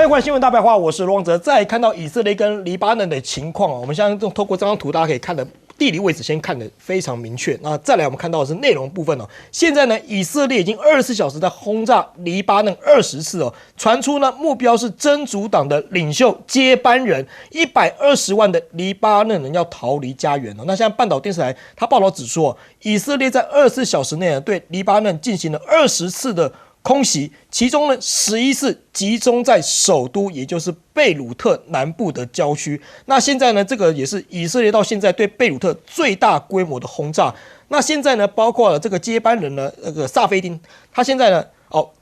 迎回来新闻大白话，我是罗王哲。再看到以色列跟黎巴嫩的情况我们现在透过这张图，大家可以看的地理位置先看得非常明确。那再来我们看到的是内容部分现在呢，以色列已经24小时在轰炸黎巴嫩20次传出呢目标是真主党的领袖接班人，120万的黎巴嫩人要逃离家园那现在半岛电视台他报道指出以色列在24小时内对黎巴嫩进行了20次的空袭，其中呢11次集中在首都，也就是贝鲁特南部的郊区。那现在呢，这个也是以色列到现在对贝鲁特最大规模的轰炸。那现在呢，包括了这个接班人呢，那个萨菲丁，他现在呢，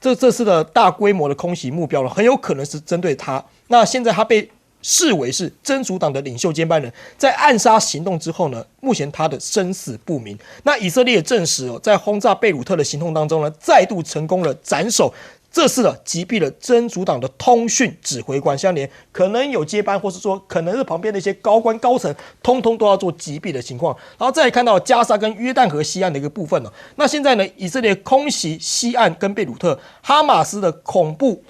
这次的大规模的空袭目标呢，很有可能是针对他。那现在他被视为是真主党的领袖接班人，在暗杀行动之后呢，目前他的生死不明。那以色列也证实在轰炸贝鲁特的行动当中呢，再度成功了斩首。这次击毙了真主党的通讯指挥官，相连可能有接班，或是说可能是旁边的一些高官高层，通通都要做击毙的情况。然后再来看到加沙跟约旦河西岸的一个部分那现在呢，以色列空袭西岸跟贝鲁特，哈马斯的恐怖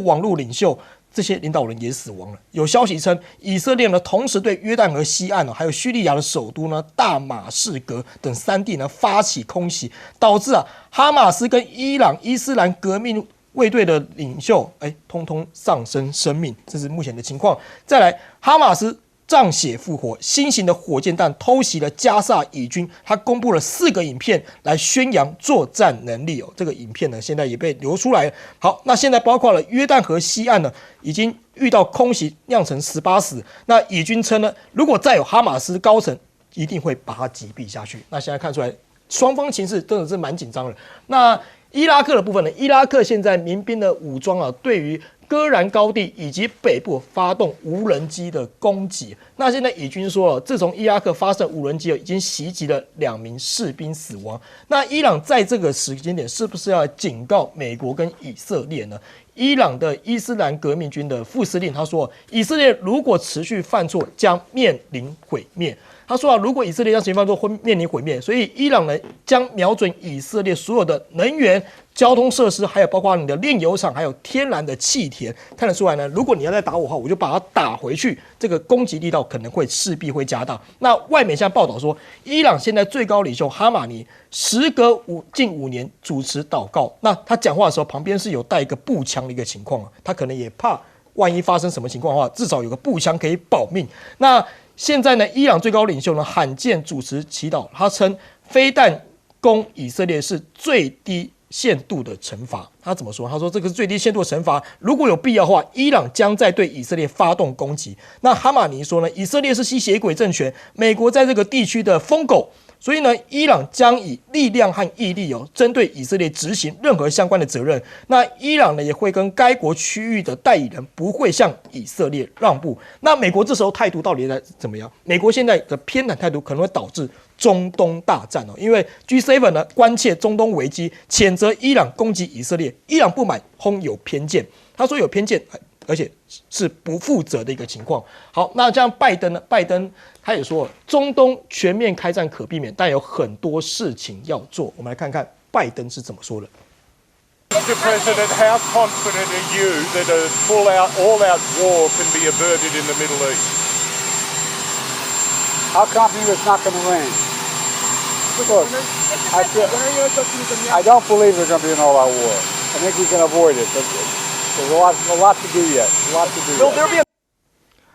网络领袖。这些领导人也死亡了。有消息称，以色列呢同时对约旦河西岸还有叙利亚的首都呢大马士革等3地呢发起空袭，导致哈马斯跟伊朗伊斯兰革命卫队的领袖通通丧生命，这是目前的情况。再来，哈马斯仗血复活，新型的火箭弹偷袭了加萨以军，他公布了4个影片来宣扬作战能力这个影片呢现在也被流出来了。好，那现在包括了约旦河西岸呢，已经遇到空袭酿成18死。那以军称呢，如果再有哈马斯高层，一定会把他击毙下去。那现在看出来，双方情势真的是蛮紧张的。那伊拉克的部分呢，伊拉克现在民兵的武装对于戈兰高地以及北部发动无人机的攻击。那现在以军说自从伊拉克发射无人机已经袭击了2名士兵死亡。那伊朗在这个时间点是不是要警告美国跟以色列呢？伊朗的伊斯兰革命军的副司令他说，以色列如果持续犯错，将面临毁灭。他说如果以色列将持续犯错，会面临毁灭，所以伊朗呢将瞄准以色列所有的能源、交通设施，还有包括你的炼油厂，还有天然的气田。看得出来呢，如果你要再打我的话，我就把它打回去，这个攻击力道可能会势必会加大。那外媒现在报道说，伊朗现在最高领袖哈马尼时隔近5年主持祷告，那他讲话的时候旁边是有带一个步枪的一个情况他可能也怕万一发生什么情况的话，至少有个步枪可以保命。那现在呢，伊朗最高领袖呢罕见主持祈祷，他称飞弹攻以色列是最低限度的惩罚。他怎么说？他说这个是最低限度的惩罚，如果有必要的话，伊朗将在对以色列发动攻击。那哈马尼说呢，以色列是吸血鬼政权，美国在这个地区的疯狗，所以呢，伊朗将以力量和毅力针对以色列执行任何相关的责任。那伊朗呢也会跟该国区域的代理人不会向以色列让步。那美国这时候态度到底在怎么样？美国现在的偏袒态度可能会导致中东大战因为 G7 呢关切中东危机，谴责伊朗攻击以色列，伊朗不满，轰有偏见。他说有偏见，而且是不负责的一个情况。好，那这样拜登呢？拜登他也说，中东全面开战可避免，但有很多事情要做。我们来看看拜登是怎么说的。Mr. President, how confident are you that a all-out war can be averted in the Middle East? How confident it's not going to rain? Look, I don't believe there's going to be an all-out war. I think we can avoid it, but there's a lot to do yet. A lot to do yet.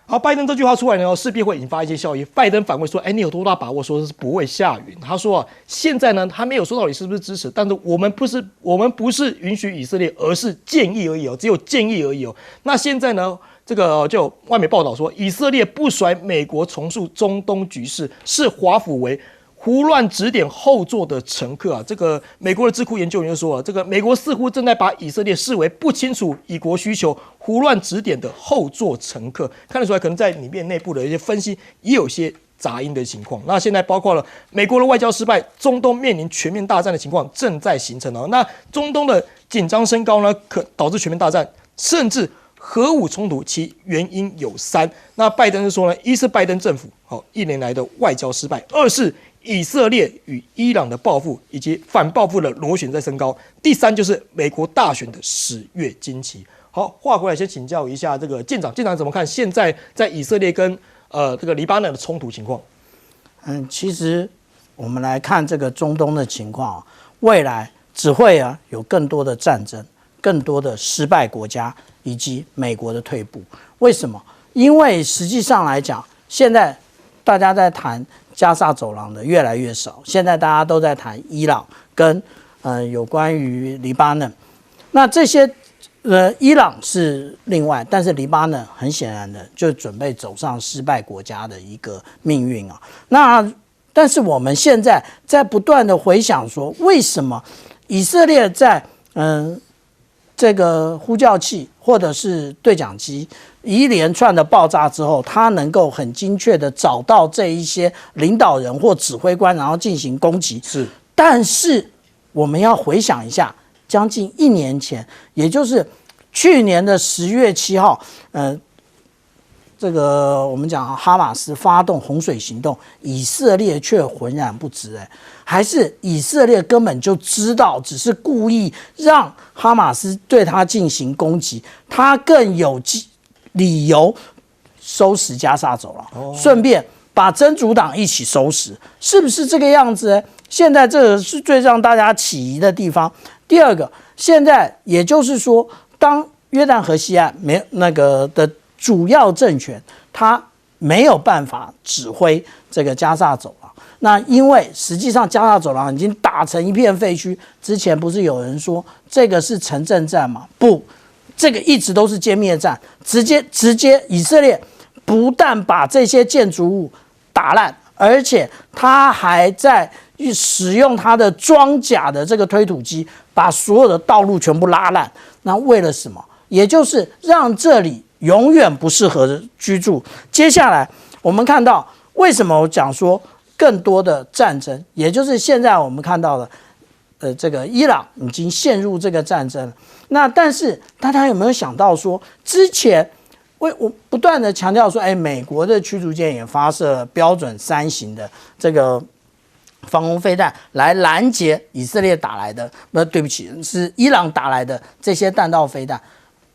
好，拜登这句话出来呢，势必会引发一些效应。拜登反问说：“你有多大把握说是不会下雨？”他说现在呢，他没有说到底是不是支持，但是我们不是允许以色列，而是建议而已只有建议而已那现在呢，这个就外媒报道说，以色列不甩美国重塑中东局势，视华府为胡乱指点后座的乘客这个美国的智库研究员就说这个美国似乎正在把以色列视为不清楚以国需求、胡乱指点的后座乘客。看得出来，可能在里面内部的一些分析也有些杂音的情况。那现在包括了美国的外交失败，中东面临全面大战的情况正在形成那中东的紧张升高呢，可导致全面大战，甚至核武冲突，其原因有3。那拜登是说呢，一是拜登政府1年来的外交失败，二是以色列与伊朗的报复以及反报复的螺旋在升高，第3就是美国大选的10月惊奇。好，话回来先请教一下这个舰长怎么看现在在以色列跟这个黎巴嫩的冲突情况？其实我们来看这个中东的情况，未来只会有更多的战争，更多的失败国家，以及美国的退步。为什么？因为实际上来讲，现在大家在谈加萨走廊的越来越少，现在大家都在谈伊朗跟有关于黎巴嫩。那这些伊朗是另外，但是黎巴嫩很显然的就准备走上失败国家的一个命运啊。那但是我们现在在不断的回想说，为什么以色列在这个呼叫器或者是对讲机一连串的爆炸之后，它能够很精确的找到这一些领导人或指挥官，然后进行攻击。是，但是我们要回想一下，将近1年前，也就是去年的10月7号，这个我们讲哈马斯发动洪水行动，以色列却浑然不知，还是以色列根本就知道，只是故意让哈马斯对他进行攻击，他更有理由收拾加萨走廊，顺便把真主党一起收拾，是不是这个样子呢？现在这个是最让大家起疑的地方。第二个，现在也就是说，当约旦河西岸的主要政权，他没有办法指挥这个加萨走廊。那因为实际上加萨走廊已经打成一片废墟，之前不是有人说这个是城镇战吗？不，这个一直都是歼灭战，直接以色列不但把这些建筑物打烂，而且他还在使用他的装甲的这个推土机，把所有的道路全部拉烂。那为了什么？也就是让这里永远不适合居住。接下来我们看到，为什么我讲说更多的战争，也就是现在我们看到的，这个伊朗已经陷入这个战争了。那但是大家有没有想到说，之前我不断的强调说，美国的驱逐舰也发射标准3型的这个防空飞弹来拦截以色列打来的，对不起，是伊朗打来的这些弹道飞弹。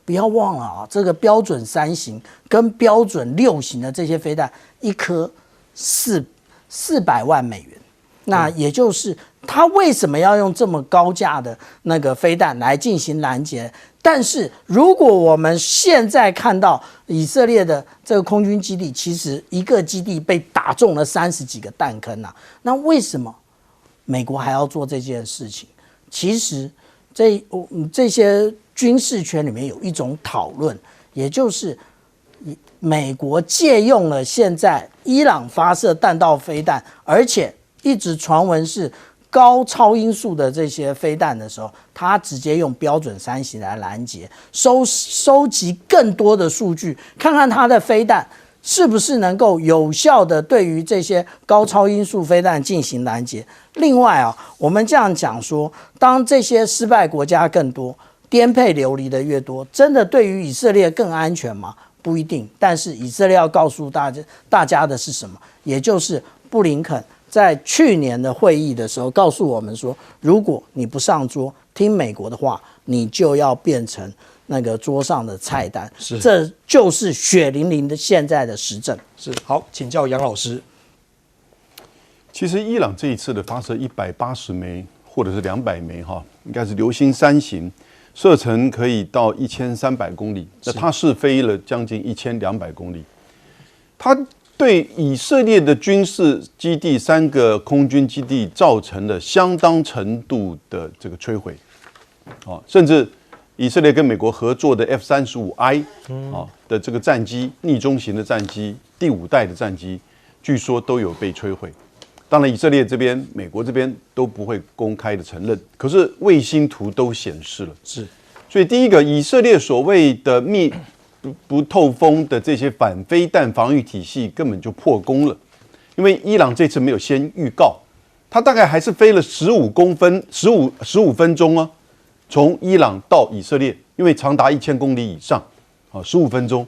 不要忘了啊，这个标准3型跟标准6型的这些飞弹，一颗400万美元。那也就是他为什么要用这么高价的那个飞弹来进行拦截？但是如果我们现在看到以色列的这个空军基地，其实一个基地被打中了30几个弹坑啊，那为什么美国还要做这件事情？其实这些军事圈里面有一种讨论，也就是美国借用了现在伊朗发射弹道飞弹，而且一直传闻是高超音速的这些飞弹的时候，他直接用标准3型来拦截，收集更多的数据，看看他的飞弹是不是能够有效的对于这些高超音速飞弹进行拦截。另外我们这样讲说，当这些失败国家更多，颠沛流离的越多，真的对于以色列更安全吗？不一定。但是以色列要告诉大家的是什么？也就是布林肯在去年的会议的时候告诉我们说，如果你不上桌听美国的话，你就要变成那个桌上的菜单。这就是血淋淋的现在的实证。是，好，请教杨老师。其实伊朗这一次的发射180枚或者是200枚应该是流星3型，射程可以到1300公里，那它试飞了将近1200公里，它对以色列的军事基地3个空军基地造成了相当程度的这个摧毁，甚至以色列跟美国合作的 F-35I 的这个战机，逆中型的战机，第5代的战机，据说都有被摧毁。当然，以色列这边、美国这边都不会公开的承认，可是卫星图都显示了。是，所以第一个，以色列所谓的不透风的这些反飞弹防御体系根本就破功了，因为伊朗这次没有先预告，它大概还是飞了15分钟从伊朗到以色列，因为长达1000公里以上，15分钟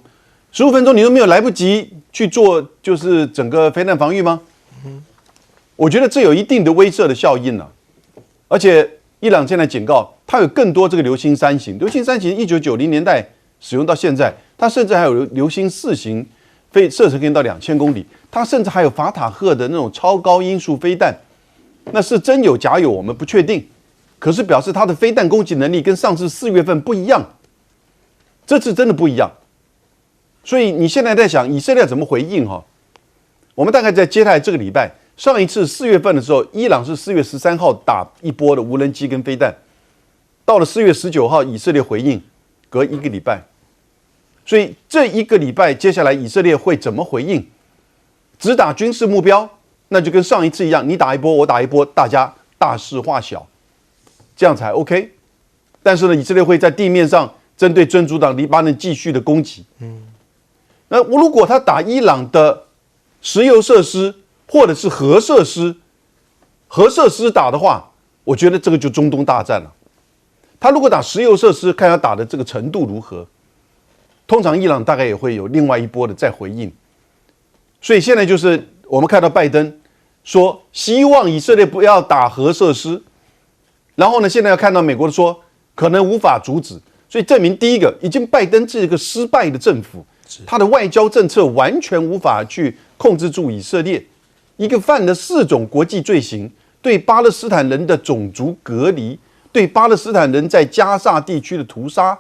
你都没有来不及去做，就是整个飞弹防御吗？我觉得这有一定的威慑的效应而且伊朗现在警告，它有更多这个流星3型，流星3型1990年代使用到现在，它甚至还有流星4型射程可以到2000公里，它甚至还有法塔赫的那种超高音速飞弹，那是真有假有，我们不确定。可是表示它的飞弹攻击能力跟上次4月份不一样，这次真的不一样。所以你现在在想以色列怎么回应哈？我们大概在接下来这个礼拜，上一次4月份的时候，伊朗是4月13号打一波的无人机跟飞弹，到了4月19号，以色列回应，隔1个礼拜。所以这1个礼拜，接下来以色列会怎么回应？只打军事目标，那就跟上一次一样，你打一波，我打一波，大家大事化小，这样才 OK。但是呢，以色列会在地面上针对真主党黎巴嫩继续的攻击。那如果他打伊朗的石油设施或者是核设施打的话，我觉得这个就中东大战了。他如果打石油设施，看他打的这个程度如何。通常伊朗大概也会有另外一波的再回应。所以现在就是我们看到拜登说希望以色列不要打核设施，然后呢，现在要看到美国说可能无法阻止，所以证明第一个，已经拜登是一个失败的政府，他的外交政策完全无法去控制住以色列，一个犯了4种国际罪行，对巴勒斯坦人的种族隔离，对巴勒斯坦人在加沙地区的屠杀，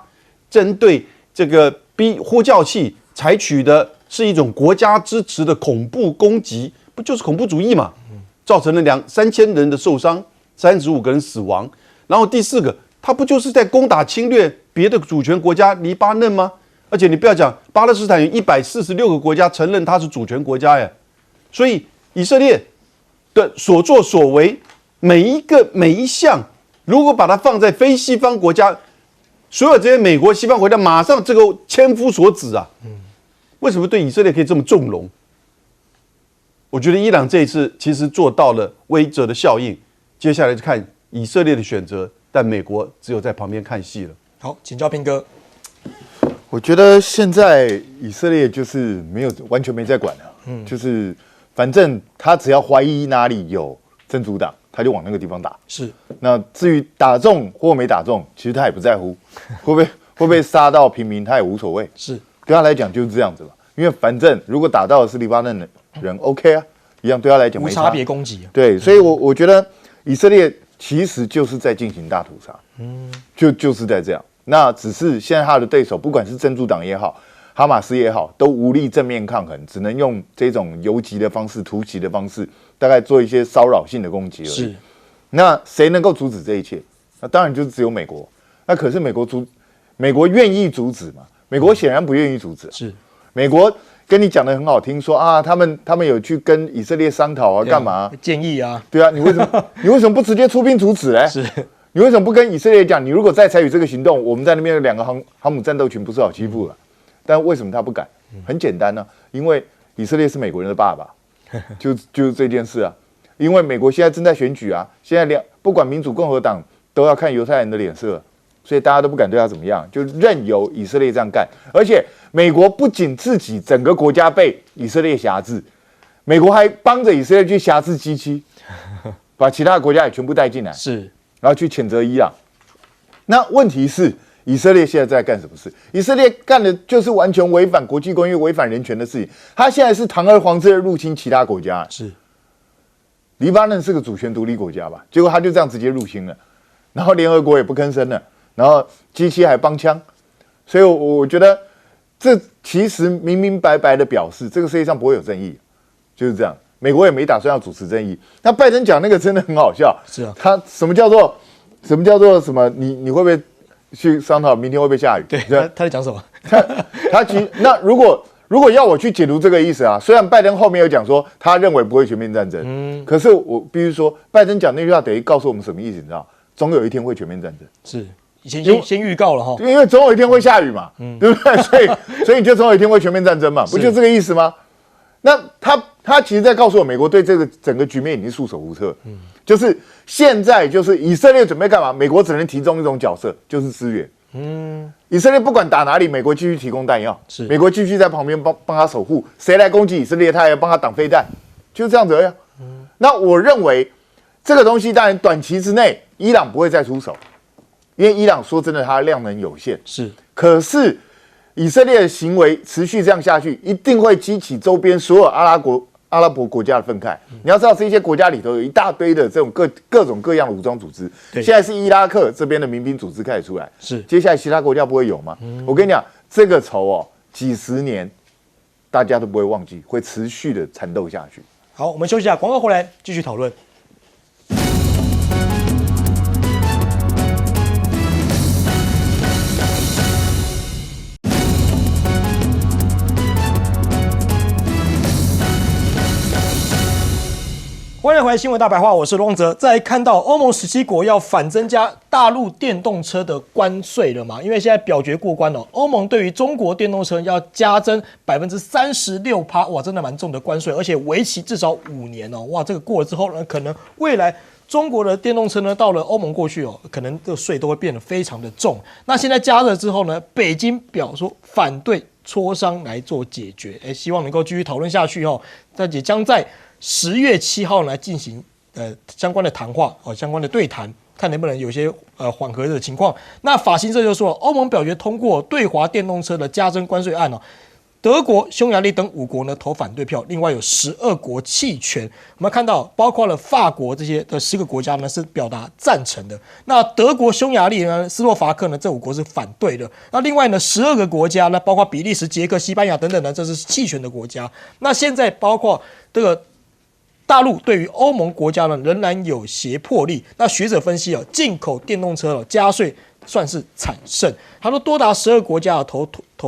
针对这个呼叫器采取的是一种国家支持的恐怖攻击，不就是恐怖主义嘛？造成了3000人的受伤，35个人死亡。然后第4个，他不就是在攻打侵略别的主权国家黎巴嫩吗？而且你不要讲，巴勒斯坦有146个国家承认它是主权国家呀。所以以色列的所作所为，每一项，如果把它放在非西方国家，所有这些美国西方国家马上这个千夫所指啊。为什么对以色列可以这么纵容？我觉得伊朗这一次其实做到了威慑的效应，接下来就看以色列的选择，但美国只有在旁边看戏了。好，请教平哥。我觉得现在以色列就是完全没在管了，就是反正他只要怀疑哪里有真主党，他就往那个地方打。是，那至于打中或没打中，其实他也不在乎，会不会杀到平民，他也无所谓。是，对他来讲就是这样子嘛，因为反正如果打到的是黎巴嫩的人，OK 啊，一样对他来讲没差，无差别攻击。对，所以我觉得以色列其实就是在进行大屠杀，就是在这样。那只是现在他的对手，不管是真主党也好，哈马斯也好，都无力正面抗衡，只能用这种游击的方式、突袭的方式，大概做一些骚扰性的攻击而已。是，那谁能够阻止这一切？那当然就是只有美国。那可是美国愿意阻止吗？美国显然不愿意阻止。是，美国跟你讲的很好听，说啊，他们有去跟以色列商讨啊，干嘛？建议啊。对啊，你为什么不直接出兵阻止呢？是。你为什么不跟以色列讲？你如果再采取这个行动，我们在那边有2个航母战斗群不是好欺负了？但为什么他不敢？很简单呢，因为以色列是美国人的爸爸，就是这件事啊。因为美国现在正在选举啊，现在不管民主共和党都要看犹太人的脸色，所以大家都不敢对他怎么样，就任由以色列这样干。而且美国不仅自己整个国家被以色列辖制，美国还帮着以色列去辖制G7，把其他国家也全部带进来。是。然后去谴责伊朗。那问题是，以色列现在在干什么事？以色列干的就是完全违反国际公约、违反人权的事情。他现在是堂而皇之的入侵其他国家。是，黎巴嫩是个主权独立国家吧？结果他就这样直接入侵了，然后联合国也不吭声了，然后G7还帮腔。所以我觉得这其实明明白白的表示，这个世界上不会有正义，就是这样。美国也没打算要主持正义。那拜登讲那个真的很好笑，是啊，他什么叫做什么？你会不会去商讨明天会不会下雨？对，他在讲什么？他其实那如果要我去解读这个意思啊，虽然拜登后面有讲说他认为不会全面战争，可是我必须说，拜登讲那句话等于告诉我们什么意思？你知道，总有一天会全面战争。是，以前先预告了哈，因为总有一天会下雨嘛，对不对？所以你就总有一天会全面战争嘛，不就这个意思吗？那他其实在告诉我，美国对这个整个局面已经束手无策。就是现在就是以色列准备干嘛？美国只能提供一种角色，就是支援。以色列不管打哪里，美国继续提供弹药，是美国继续在旁边帮他守护。谁来攻击以色列，他也要帮他挡飞弹，就是这样子而已。那我认为这个东西当然短期之内伊朗不会再出手，因为伊朗说真的，它的量能有限。是，可是以色列的行为持续这样下去，一定会激起周边所有阿拉伯国家的愤慨。你要知道，这些国家里头有一大堆的这种各种各样的武装组织。现在是伊拉克这边的民兵组织开始出来，是接下来其他国家不会有吗？我跟你讲，这个仇哦，几十年大家都不会忘记，会持续的缠斗下去。好，我们休息一下，广告回来继续讨论。欢迎回来，新闻大白话，我是罗旺哲。再来看到欧盟17国要反增加大陆电动车的关税了嘛？因为现在表决过关了，欧盟对于中国电动车要加征36%，哇，真的蛮重的关税，而且为期至少5年哦，哇，这个过了之后呢，可能未来中国的电动车呢，到了欧盟过去哦，可能这个税都会变得非常的重。那现在加热之后呢，北京表说反对磋商来做解决，希望能够继续讨论下去哦。但也将在10月7号来进行相关的谈话哦，相关的对谈，看能不能有些缓和的情况。那法新社就说，欧盟表决通过对华电动车的加征关税案哦。德国、匈牙利等5国呢投反对票，另外有12国弃权。我们看到，包括了法国这些的10个国家呢是表达赞成的。那德国、匈牙利呢、斯洛伐克呢这5国是反对的。那另外呢12个国家呢，包括比利时、捷克、西班牙等等呢，这是弃权的国家。那现在包括这个大陆对于欧盟国家呢仍然有胁迫力。那学者分析进口电动车加税算是惨胜。他说多达12个国家投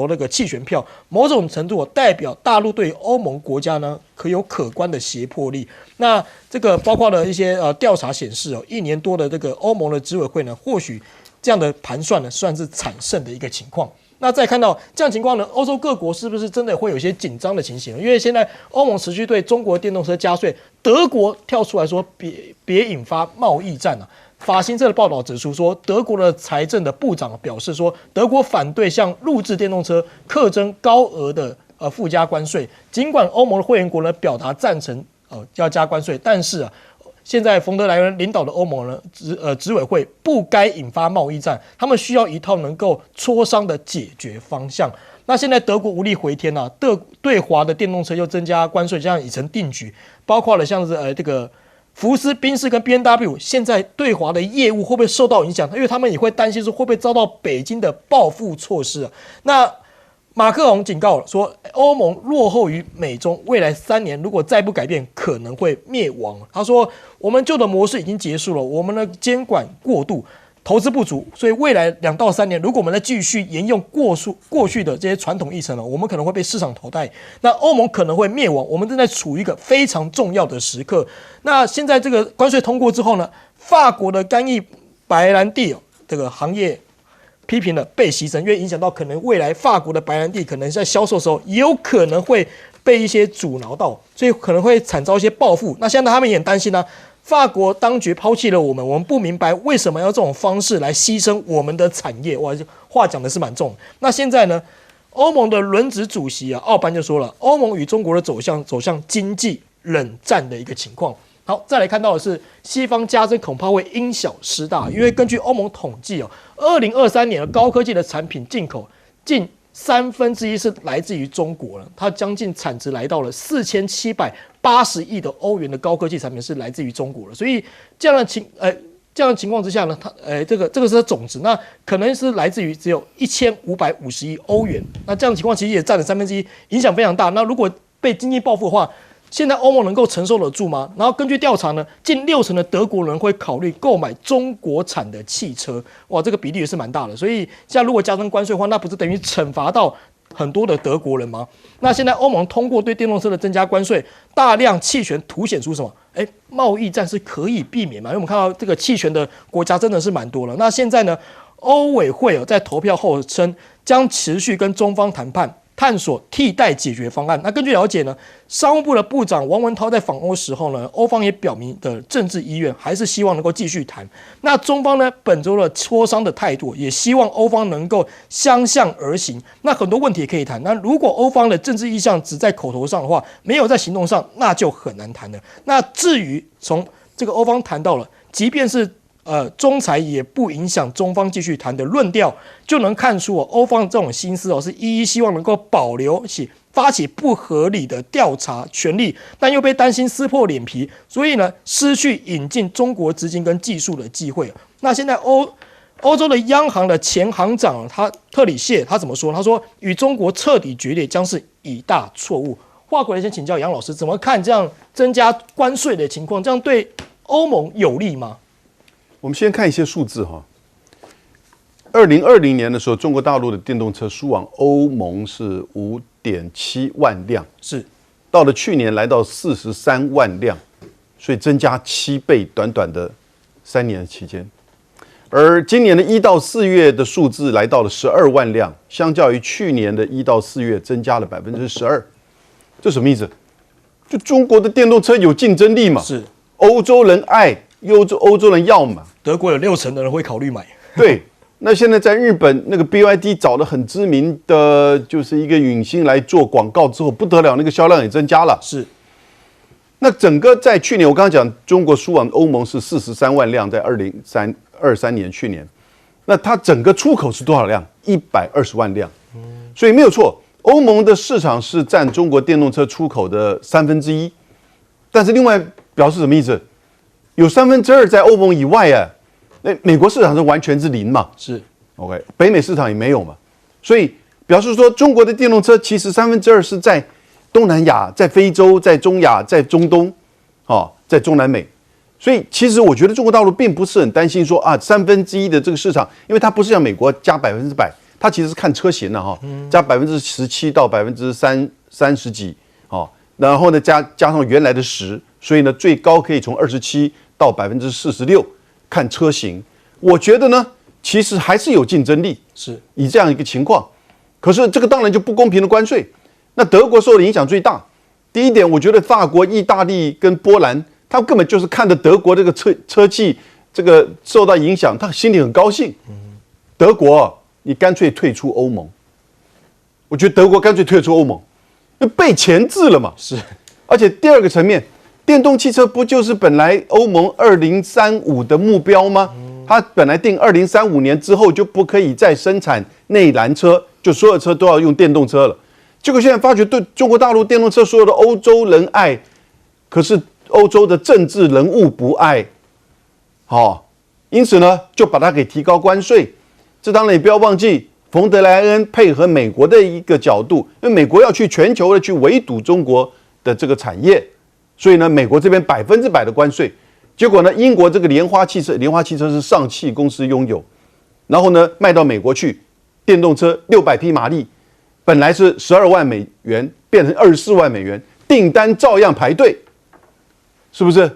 那个弃权票，某种程度代表大陆对欧盟国家呢可观的胁迫力。那这个包括了一些调查显示1年多的这个欧盟的执委会呢，或许这样的盘算呢算是惨胜的一个情况。那再看到这样情况呢，欧洲各国是不是真的会有一些紧张的情形？因为现在欧盟持续对中国电动车加税，德国跳出来说别引发贸易战啊。法新社的报道指出说，德国的财政的部长表示说，德国反对向陆制电动车课征高额的附加关税。尽管欧盟的会员国呢表达赞成要加关税，但是现在冯德莱恩领导的欧盟呢执委会不该引发贸易战，他们需要一套能够磋商的解决方向。那现在德国无力回天啊，对华的电动车又增加关税，这样已成定局，包括了像是这个福斯、宾士跟 BMW 现在对华的业务会不会受到影响？因为他们也会担心说会不会遭到北京的报复措施啊。那马克龙警告了说，欧盟落后于美中，未来3年如果再不改变，可能会灭亡。他说，我们旧的模式已经结束了，我们的监管过度，投资不足，所以未来2到3年，如果我们再继续沿用过去的这些传统议程我们可能会被市场淘汰，那欧盟可能会灭亡。我们正在处于一个非常重要的时刻。那现在这个关税通过之后呢，法国的干邑白兰地这个行业批评了被牺牲，因为影响到可能未来法国的白兰地可能在销售的时候也有可能会被一些阻挠到，所以可能会惨遭一些报复。那现在他们也很担心法国当局抛弃了我们不明白为什么要这种方式来牺牲我们的产业。哇，话讲的是蛮重。那现在呢，欧盟的轮值主席奥班就说了，欧盟与中国的走向经济冷战的一个情况。好，再来看到的是西方加征恐怕会因小失大，因为根据欧盟统计2023年的高科技的产品进口近1/3是来自于中国了，它将近产值来到了4780亿的欧元的高科技产品是来自于中国了，所以这样的情况之下呢，这个是总值，那可能是来自于只有1550亿欧元，那这样的情况其实也占了1/3，影响非常大。那如果被经济报复的话，现在欧盟能够承受得住吗？然后根据调查呢，近60%的德国人会考虑购买中国产的汽车，哇，这个比例也是蛮大的。所以现在如果加征关税的话，那不是等于惩罚到很多的德国人吗？那现在欧盟通过对电动车的增加关税，大量弃权，凸显出什么？贸易战是可以避免嘛？因为我们看到这个弃权的国家真的是蛮多了。那现在呢，欧委会在投票后称将持续跟中方谈判，探索替代解决方案。那根据了解呢，商务部的部长王文涛在访欧时候呢，欧方也表明的政治意愿，还是希望能够继续谈。那中方呢，本周的磋商的态度，也希望欧方能够相向而行。那很多问题也可以谈。那如果欧方的政治意向只在口头上的话，没有在行动上，那就很难谈了。那至于从这个欧方谈到了，即便是仲裁也不影响中方继续谈的论调，就能看出欧方这种心思是一希望能够保留起发起不合理的调查权利，但又被担心撕破脸皮，所以呢失去引进中国资金跟技术的机会。那现在欧洲的央行的前行长特里谢他怎么说？他说与中国彻底决裂将是以大错误。话回来先请教杨老师，怎么看这样增加关税的情况？这样对欧盟有利吗？我们先看一些数字哈。2020年的时候，中国大陆的电动车输往欧盟是5.7万辆，是到了去年来到43万辆，所以增加7倍，短短的3年的期间。而今年的1到4月的数字来到了12万辆，相较于去年的1到4月增加了12%。这什么意思？就中国的电动车有竞争力嘛？是，欧洲人爱，欧洲人要嘛。德国有60%的人会考虑买。对，那现在在日本那个 BYD 找了很知名的就是一个影星来做广告之后，不得了，那个销量也增加了。是。那整个在去年，我刚刚讲中国输往欧盟是43万辆，在2023年去年，那它整个出口是多少辆？120万辆。所以没有错，欧盟的市场是占中国电动车出口的1/3，但是另外表示什么意思？有2/3在欧盟以外啊，那美国市场是完全是0嘛？是 OK， 北美市场也没有嘛，所以表示说中国的电动车其实2/3是在东南亚、在非洲、在中亚、在中东，在中南美。所以其实我觉得中国大陆并不是很担心说啊1/3的这个市场，因为它不是像美国加100%，它其实是看车型的加17%到30几，然后呢加上原来的10%，所以呢最高可以从27%到46%，看车型。我觉得呢，其实还是有竞争力，是以这样一个情况。可是这个当然就不公平的关税，那德国受的影响最大。第一点，我觉得法国、意大利跟波兰，他们根本就是看着德国这个车企这个受到影响，他心里很高兴。德国，你干脆退出欧盟。我觉得德国干脆退出欧盟，因为被钳制了嘛。是，而且第二个层面，电动汽车不就是本来欧盟2035的目标吗？它本来定2035年之后就不可以再生产内燃车，就所有车都要用电动车了。结果现在发觉对中国大陆电动车所有的欧洲人爱，可是欧洲的政治人物不爱，因此呢就把它给提高关税。这当然也不要忘记冯德莱恩配合美国的一个角度，因为美国要去全球的去围堵中国的这个产业，所以呢美国这边100%的关税。结果呢，英国这个莲花汽车是上汽公司拥有，然后呢卖到美国去，电动车600匹马力，本来是12万美元变成24万美元，订单照样排队，是不是？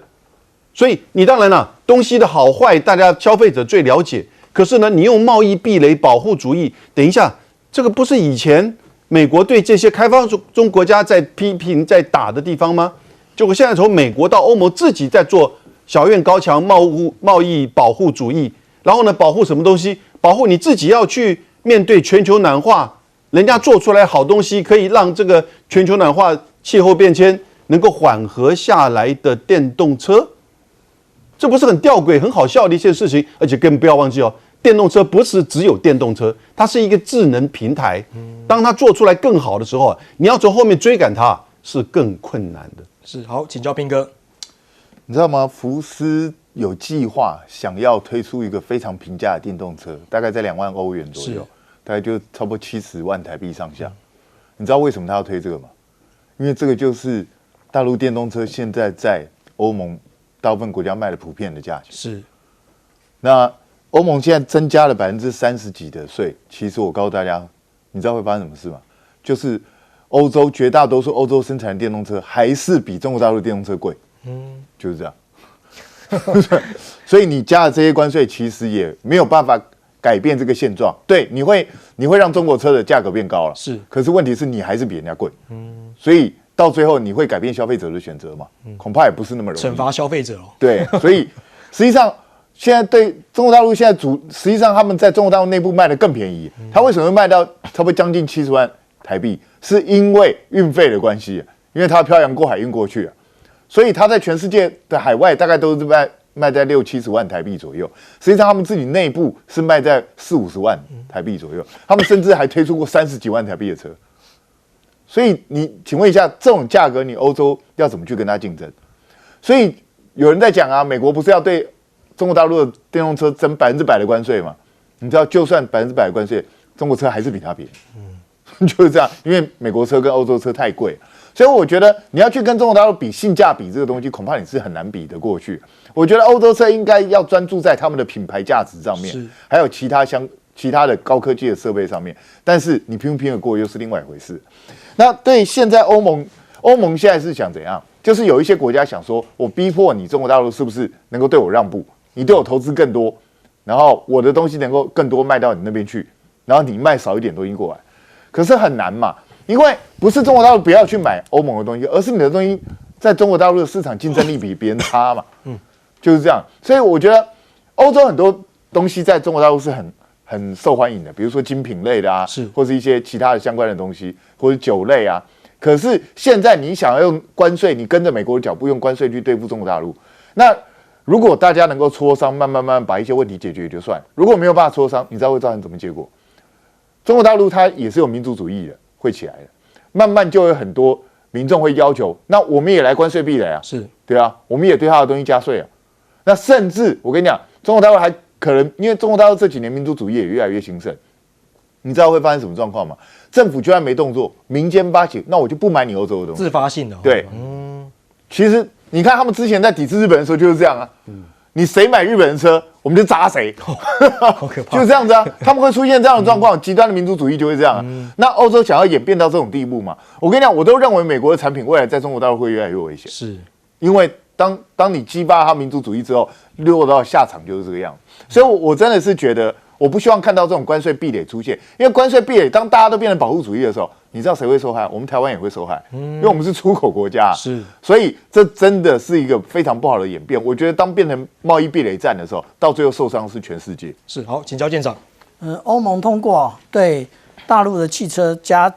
所以你当然了，东西的好坏大家消费者最了解，可是呢，你用贸易壁垒保护主义，等一下，这个不是以前美国对这些开发中国家在批评在打的地方吗？结果现在从美国到欧盟自己在做小院高墙贸易保护主义，然后呢，保护什么东西？保护你自己要去面对全球暖化，人家做出来好东西，可以让这个全球暖化、气候变迁能够缓和下来的电动车，这不是很吊诡、很好笑的一件事情？而且更不要忘记电动车不是只有电动车，它是一个智能平台。当它做出来更好的时候，你要从后面追赶它是更困难的。是，好，请教斌哥。你知道吗？福斯有计划想要推出一个非常平价的电动车，大概在2万欧元左右，大概就差不多70万台币上下。你知道为什么他要推这个吗？因为这个就是大陆电动车现在在欧盟大部分国家卖的普遍的价钱。是，那欧盟现在增加了30%几的税，其实我告诉大家，你知道会发生什么事吗？就是欧洲绝大多数欧洲生产的电动车还是比中国大陆电动车贵。就是这样。所以你加了这些关税，其实也没有办法改变这个现状。对，你会让中国车的价格变高了，是。可是问题是你还是比人家贵。所以到最后你会改变消费者的选择吗？恐怕也不是那么容易。惩罚消费者对，所以实际上现在对中国大陆现在实际上他们在中国大陆内部卖的更便宜。他为什么会卖到差不多将近70万台币？是因为运费的关系，因为他漂洋过海运过去。所以他在全世界的海外大概都是卖在60-70万台币左右，实际上他们自己内部是卖在40-50万台币左右，他们甚至还推出过30几万台币的车。所以请问一下，这种价格你欧洲要怎么去跟它竞争？所以有人在讲啊，美国不是要对中国大陆的电动车征100%的关税吗？你知道，就算100%的关税，中国车还是比它便宜。就是这样，因为美国车跟欧洲车太贵，所以我觉得你要去跟中国大陆比性价比这个东西，恐怕你是很难比得过去。我觉得欧洲车应该要专注在他们的品牌价值上面，还有其他的高科技的设备上面，但是你拼不拼得过又是另外一回事。那对现在欧盟现在是想怎样？就是有一些国家想说，我逼迫你中国大陆是不是能够对我让步？你对我投资更多，然后我的东西能够更多卖到你那边去，然后你卖少一点东西过来。可是很难嘛，因为不是中国大陆不要去买欧盟的东西，而是你的东西在中国大陆的市场竞争力比别人差嘛。就是这样。所以我觉得欧洲很多东西在中国大陆是很受欢迎的，比如说精品类的啊，或是一些其他的相关的东西，或者酒类啊。可是现在你想要用关税，你跟着美国的脚步用关税去对付中国大陆，那如果大家能够磋商，慢慢把一些问题解决也就算；如果没有办法磋商，你知道会造成什么结果？中国大陆它也是有民族主义的，会起来的，慢慢就有很多民众会要求，那我们也来关税壁垒啊，对啊，我们也对他的东西加税啊。那甚至我跟你讲，中国大陆还可能，因为中国大陆这几年民族主义也越来越兴盛，你知道会发生什么状况吗？政府居然没动作，民间发起，那我就不买你欧洲的东西，自发性的。对，其实你看他们之前在抵制日本的时候就是这样啊，你谁买日本的车，我们就砸谁，好可怕，就是这样子啊。他们会出现这样的状况，极端的民族主义就会这样啊。那欧洲想要演变到这种地步嘛？我跟你讲，我都认为美国的产品未来在中国大陆会越来越危险，是因为当你激发他民族主义之后，落到下场就是这个样。所以我真的是觉得，我不希望看到这种关税壁垒出现，因为关税壁垒当大家都变成保护主义的时候，你知道谁会受害？我们台湾也会受害，因为我们是出口国家，所以这真的是一个非常不好的演变。我觉得当变成贸易壁垒战的时候，到最后受伤是全世界。是好，请教舰长。欧盟通过对大陆的汽车加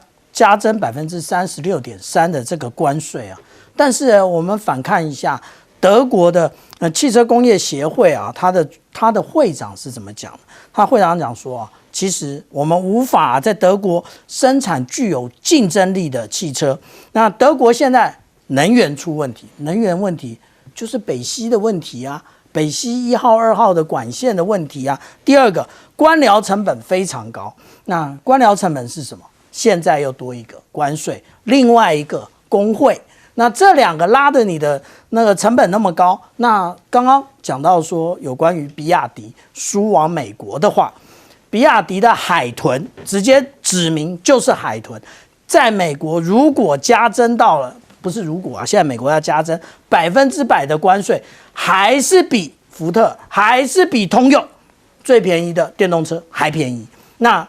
征36.3%的这个关税啊，但是我们反看一下德国的汽车工业协会啊，他的会长是怎么讲的？他会长讲说啊，其实我们无法在德国生产具有竞争力的汽车。那德国现在能源出问题，能源问题就是北溪的问题啊，北溪1号、2号的管线的问题啊。第二个，官僚成本非常高。那官僚成本是什么？现在又多一个关税，另外一个工会。那这两个拉的你的那个成本那么高，那刚刚讲到说有关于比亚迪输往美国的话，比亚迪的海豚直接指明就是海豚，在美国如果加征到了，不是如果啊，现在美国要加征100%的关税，还是比福特还是比通用最便宜的电动车还便宜。那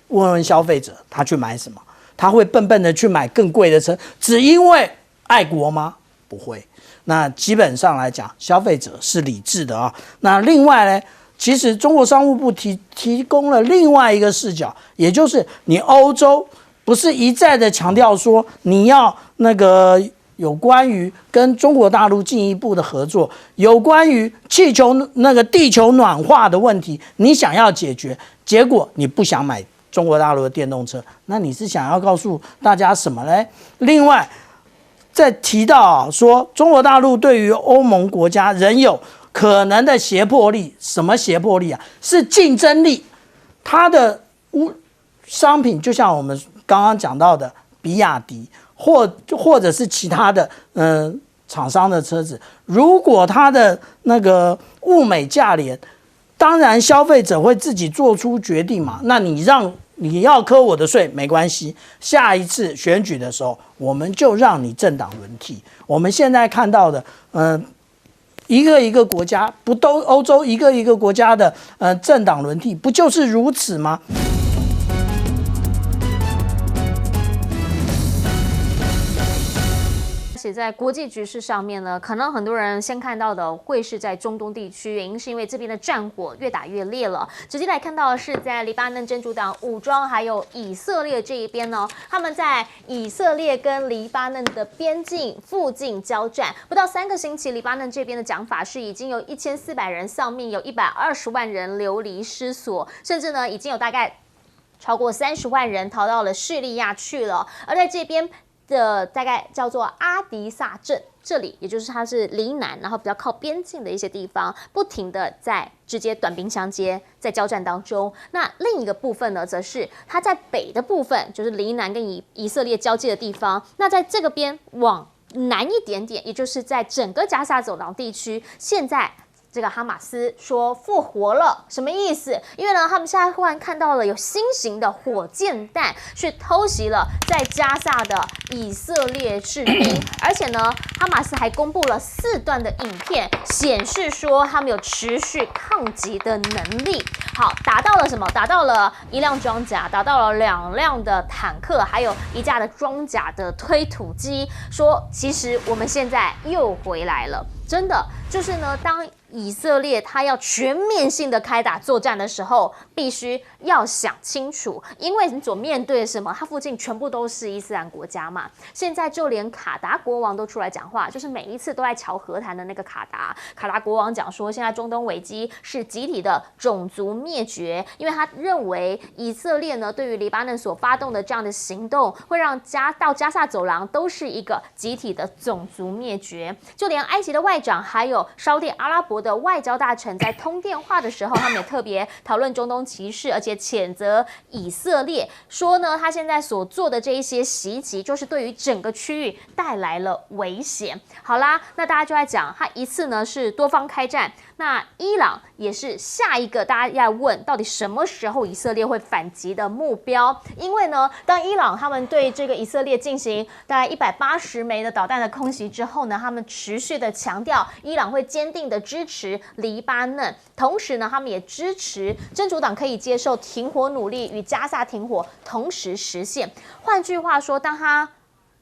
问问消费者，他去买什么？他会笨笨的去买更贵的车，只因为爱国吗？不会。那基本上来讲，消费者是理智的啊。那另外呢，其实中国商务部提供了另外一个视角，也就是你欧洲不是一再的强调说你要那个有关于跟中国大陆进一步的合作，有关于地球暖化的问题，你想要解决，结果你不想买中国大陆的电动车，那你是想要告诉大家什么呢？另外再提到说，中国大陆对于欧盟国家仍有可能的胁迫力，什么胁迫力啊？是竞争力。它的商品就像我们刚刚讲到的比亚迪，或者是其他的厂商的车子，如果它的那个物美价廉，当然消费者会自己做出决定嘛。那你要扣我的税没关系，下一次选举的时候，我们就让你政党轮替。我们现在看到的，一个一个国家，不都欧洲一个一个国家的政党轮替，不就是如此吗？起在国际局势上面呢，可能很多人先看到的会是在中东地区，原因是因为这边的战火越打越烈了。直接来看到的是在黎巴嫩真主党武装还有以色列这一边呢，他们在以色列跟黎巴嫩的边境附近交战，不到3个星期，黎巴嫩这边的讲法是已经有1400人丧命，有120万人流离失所，甚至呢已经有大概超过30万人逃到了叙利亚去了。而在这边的大概叫做阿迪萨镇，这里也就是它是离南，然后比较靠边境的一些地方，不停的在直接短兵相接，在交战当中。那另一个部分呢，则是它在北的部分，就是离南跟以色列交界的地方。那在这个边往南一点点，也就是在整个加沙走廊地区，现在这个哈马斯说复活了，什么意思？因为呢，他们现在忽然看到了有新型的火箭弹去偷袭了在加萨的以色列士兵，而且呢，哈马斯还公布了4段的影片，显示说他们有持续抗击的能力。好，打到了什么？打到了1辆装甲，打到了2辆的坦克，还有1架的装甲的推土机。说其实我们现在又回来了。真的就是呢，当以色列他要全面性的开打作战的时候，必须要想清楚，因为你所面对的什么，它附近全部都是伊斯兰国家嘛。现在就连卡达国王都出来讲话，就是每一次都在瞧和谈的那个卡达国王讲说，现在中东危机是集体的种族灭绝，因为他认为以色列呢对于黎巴嫩所发动的这样的行动，会让到加萨走廊都是一个集体的种族灭绝。就连埃及的外长还有沙特阿拉伯的外交大臣在通电话的时候，他们也特别讨论中东局势，而且谴责以色列，说呢他现在所做的这一些袭击，就是对于整个区域带来了危险。好啦，那大家就在讲，他一次呢是多方开战。那伊朗也是下一个大家要问，到底什么时候以色列会反击的目标？因为呢，当伊朗他们对这个以色列进行大概180枚的导弹的空袭之后呢，他们持续的强调，伊朗会坚定的支持黎巴嫩，同时呢，他们也支持真主党可以接受停火努力与加萨停火同时实现。换句话说，当他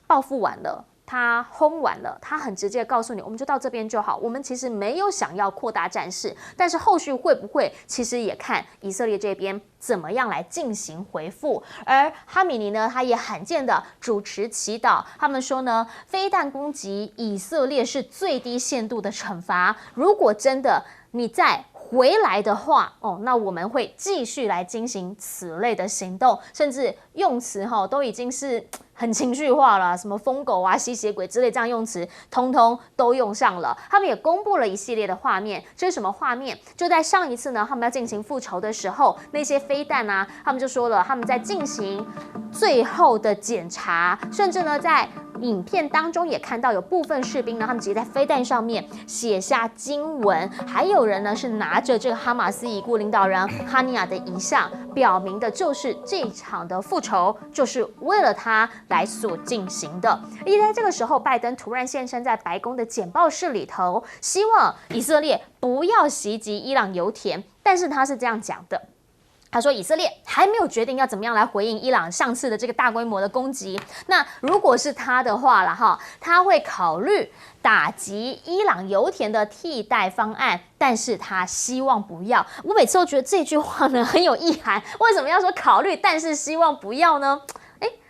报复完了，他轰完了，他很直接告诉你，我们就到这边就好。我们其实没有想要扩大战事，但是后续会不会，其实也看以色列这边怎么样来进行回复。而哈米尼呢，他也罕见的主持祈祷，他们说呢，飞弹攻击以色列是最低限度的惩罚。如果真的你再回来的话，那我们会继续来进行此类的行动，甚至用词都已经是很情绪化了，什么疯狗啊、吸血鬼之类这样用词，通通都用上了。他们也公布了一系列的画面，这是什么画面？就在上一次呢，他们要进行复仇的时候，那些飞弹啊，他们就说了，他们在进行最后的检查，甚至呢，在影片当中也看到有部分士兵呢，他们直接在飞弹上面写下经文，还有人呢是拿着这个哈马斯已故领导人哈尼亚的遗像，表明的就是这场的复仇就是为了他来所进行的。而且在这个时候，拜登突然现身在白宫的简报室里头，希望以色列不要袭击伊朗油田，但是他是这样讲的。他说，以色列还没有决定要怎么样来回应伊朗上次的这个大规模的攻击。那如果是他的话了哈，他会考虑打击伊朗油田的替代方案，但是他希望不要。我每次都觉得这句话呢很有意涵，为什么要说考虑，但是希望不要呢？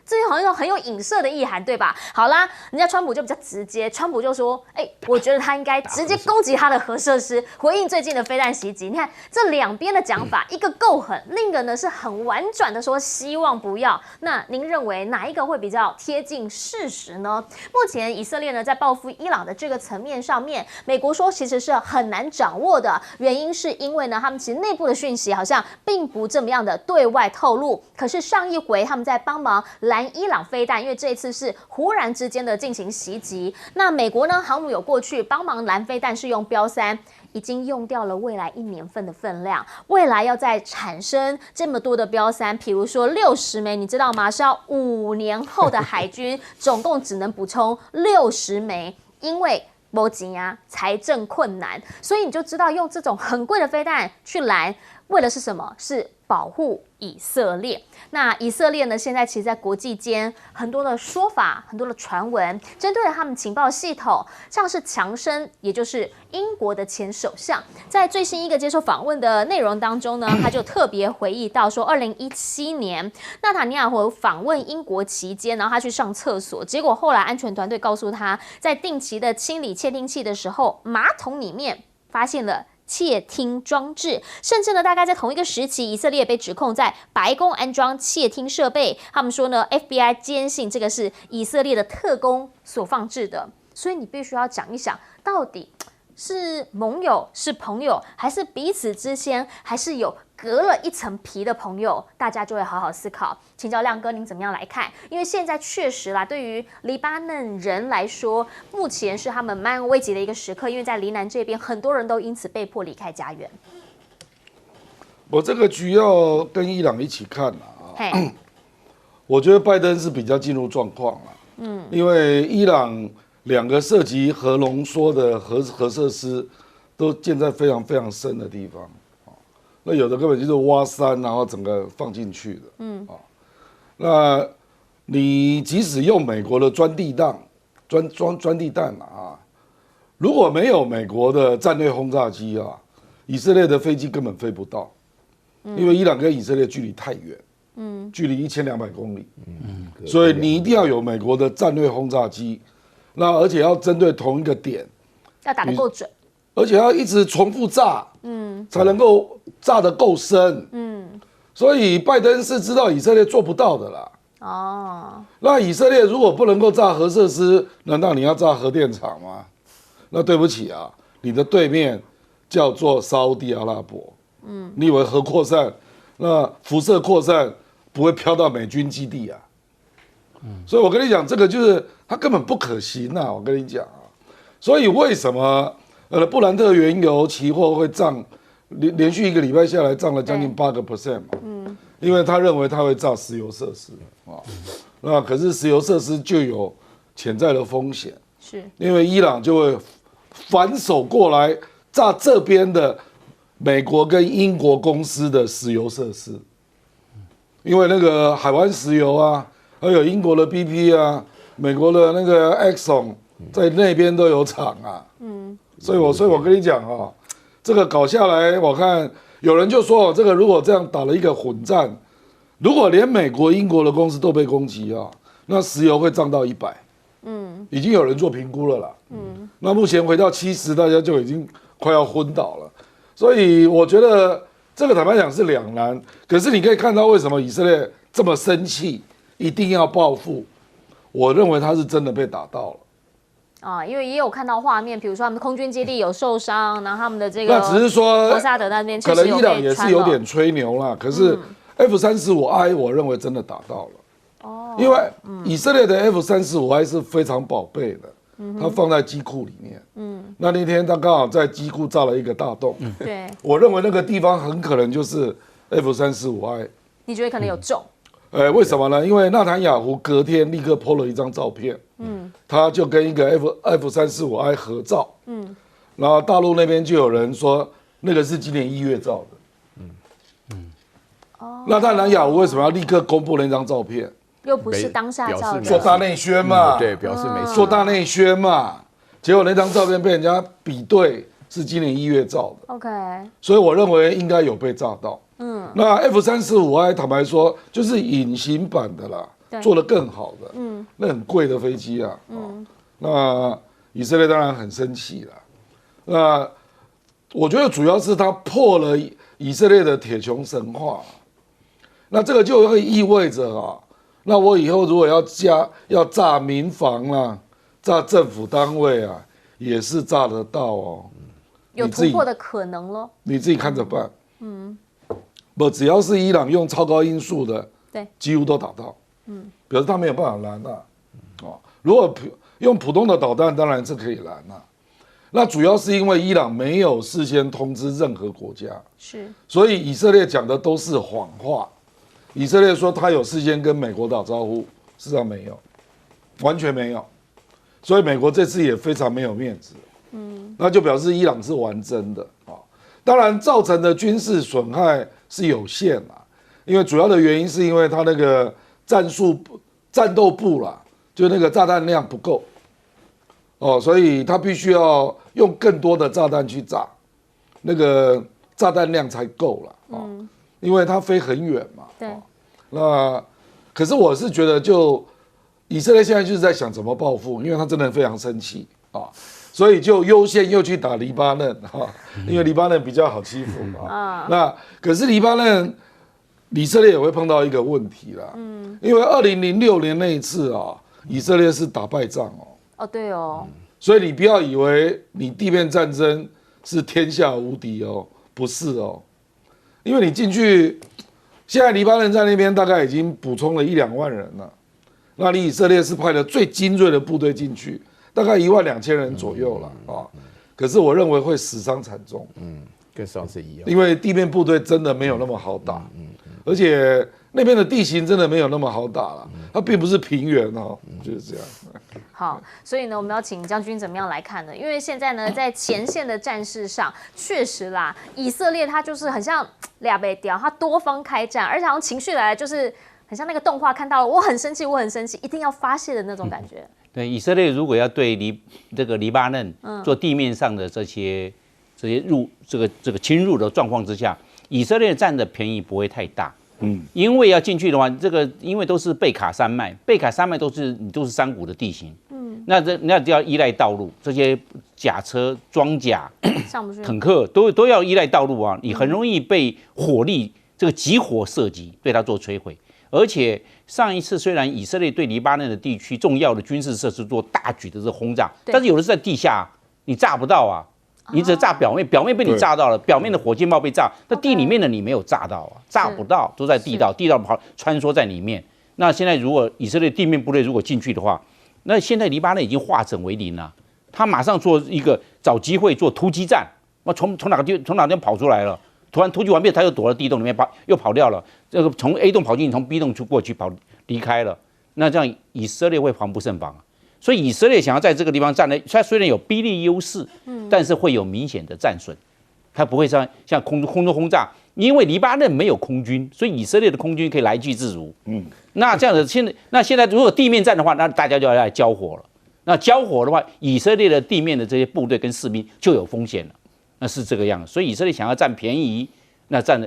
这好像很有影射的意涵，对吧？好啦，人家川普就比较直接，川普就说：“我觉得他应该直接攻击他的核设施，回应最近的飞弹袭击。”你看这两边的讲法，一个够狠，另一个呢是很婉转的说希望不要。那您认为哪一个会比较贴近事实呢？目前以色列呢在报复伊朗的这个层面上面，美国说其实是很难掌握的，原因是因为呢他们其实内部的讯息好像并不这么样的对外透露。可是上一回他们在帮忙拦伊朗飞弹，因为这一次是忽然之间的进行袭击。那美国呢，航母有过去帮忙拦飞弹是用标3，已经用掉了未来1年份的分量。未来要再产生这么多的标3，比如说60枚，你知道吗？是要5年后的海军总共只能补充60枚，因为没钱啊，财政困难，所以你就知道用这种很贵的飞弹去拦，为的是什么？是保护以色列。那以色列呢，现在其实在国际间很多的说法，很多的传闻，针对了他们情报系统，像是强生，也就是英国的前首相，在最新一个接受访问的内容当中呢，他就特别回忆到说，2017年纳塔尼亚胡访问英国期间，然后他去上厕所，结果后来安全团队告诉他，在定期的清理窃听器的时候，马桶里面发现了窃听装置，甚至呢，大概在同一个时期，以色列被指控在白宫安装窃听设备。他们说呢 ，FBI 坚信这个是以色列的特工所放置的。所以你必须要讲一讲，到底是盟友、是朋友，还是彼此之间，还是有隔了一层皮的朋友？大家就会好好思考。请教亮哥，您怎么样来看？因为现在确实啦，对于黎巴嫩人来说，目前是他们蛮危急的一个时刻，因为在黎南这边，很多人都因此被迫离开家园。我这个局要跟伊朗一起看啊。嘿，我觉得拜登是比较进入状况了。因为伊朗2个涉及核浓缩的核设施都建在非常非常深的地方。那有的根本就是挖山，然后整个放进去的。那你即使用美国的钻地弹啊，如果没有美国的战略轰炸机啊，以色列的飞机根本飞不到，因为伊朗跟以色列距离太远，距离1200公里，所以你一定要有美国的战略轰炸机，那而且要针对同一个点，要打得够准。而且要一直重复炸，才能够炸得够深，所以拜登是知道以色列做不到的啦。那以色列如果不能够炸核设施，难道你要炸核电厂吗？那对不起啊，你的对面叫做沙烏地阿拉伯，你以为核扩散，那辐射扩散不会飘到美军基地啊？所以我跟你讲，这个就是它根本不可行啊！我跟你讲啊，所以为什么？布兰特原油期货会涨，连续1个礼拜下来涨了将近8%嘛，因为他认为他会炸石油设施啊，那可是石油设施就有潜在的风险，是因为伊朗就会反手过来炸这边的美国跟英国公司的石油设施，因为那个海湾石油啊，还有英国的 BP 啊，美国的那个 Exxon 在那边都有厂啊，所以我跟你讲啊，这个搞下来，我看有人就说，这个如果这样打了一个混战，如果连美国、英国的公司都被攻击啊，那石油会涨到100，已经有人做评估了啦，那目前回到70，大家就已经快要昏倒了，所以我觉得这个坦白讲是两难，可是你可以看到为什么以色列这么生气，一定要报复，我认为他是真的被打到了。因为也有看到画面，比如说他们的空军基地有受伤，然后他们的这个那只是说摩萨德那边可能伊朗也是有点吹牛啦，可是 F-35I 我认为真的打到了，因为以色列的 F-35I 是非常宝贝的，它放在机库里面，那天他刚好在机库炸了一个大洞，对，我认为那个地方很可能就是 F-35I，你觉得可能有中？为什么呢？因为纳坦雅胡隔天立刻 po 了一张照片，他就跟一个 F-35I 合照，然后大陆那边就有人说那个是今年1月照的，纳坦雅胡为什么要立刻公布那张照片？又不是当下照片，做大内宣嘛，对，表示没事。做大内宣嘛，结果那张照片被人家比对是今年1月照的， OK，所以我认为应该有被炸到。那 F-35I 坦白说就是隐形版的啦，做得更好的，那很贵的飞机啊，那以色列当然很生气了。那我觉得主要是他破了以色列的铁穹神话，那这个就会意味着啊，那我以后如果要炸民房啦，炸政府单位啊，也是炸得到哦，有突破的可能咯。你自己看着办。不，只要是伊朗用超高音速的，对，几乎都打到。表示他没有办法拦啊。如果用普通的导弹，当然是可以拦啊。那主要是因为伊朗没有事先通知任何国家，是，所以以色列讲的都是谎话。以色列说他有事先跟美国打招呼，事实上没有，完全没有。所以美国这次也非常没有面子。那就表示伊朗是玩真的啊。当然造成的军事损害是有限啦，因为主要的原因是因为他那个战斗部啦，就那个炸弹量不够，所以他必须要用更多的炸弹去炸，那个炸弹量才够了因为它飞很远嘛。对。那可是我是觉得，就以色列现在就是在想怎么报复，因为他真的非常生气所以就优先又去打黎巴嫩因为黎巴嫩比较好欺负嘛。那可是黎巴嫩，以色列也会碰到一个问题啦。因为2006年那一次以色列是打败仗对哦。所以你不要以为你地面战争是天下无敌不是因为你进去，现在黎巴嫩在那边大概已经补充了1-2万人了，那你以色列是派了最精锐的部队进去。大概12000人左右了可是我认为会死伤惨重，跟上次一样，因为地面部队真的没有那么好打，而且那边的地形真的没有那么好打了，它并不是平原就是这样。好，所以呢，我们要请将军怎么样来看呢？因为现在呢，在前线的战事上，确实啦，以色列它就是很像俩北雕，它多方开战，而且好像情绪来了，就是很像那个动画看到了，我很生气，我很生气，一定要发泄的那种感觉。对，以色列如果要对这个黎巴嫩做地面上的这些这个侵入的状况之下，以色列占的便宜不会太大。因为要进去的话，因为都是贝卡山脉都是山谷的地形。那就要依赖道路，这些甲车、装甲、坦克都要依赖道路你很容易被火力这个集火射击对它做摧毁。而且上一次虽然以色列对黎巴嫩的地区重要的军事设施做大举的这个轰炸，但是有的是在地下，你炸不到你只炸表面，表面被你炸到了，表面的火箭炮被炸，那地里面的你没有炸到炸不到，都在地道穿梭在里面。那现在如果以色列地面部队如果进去的话，那现在黎巴嫩已经化整为零了，他马上找机会做突击战，从哪边跑出来了。突然突击完毕，他又躲到地洞里面又跑掉了。这个从 A 洞跑进去，从 B 洞过去离开了。那这样以色列会防不胜防所以以色列想要在这个地方占呢，它虽然有兵力优势，但是会有明显的战损。它不会像空中轰炸，因为黎巴嫩没有空军，所以以色列的空军可以来去自如。那这样子现在如果地面战的话，那大家就要来交火了。那交火的话，以色列的地面的这些部队跟士兵就有风险了。那是这个样子，所以以色列想要占便宜，那占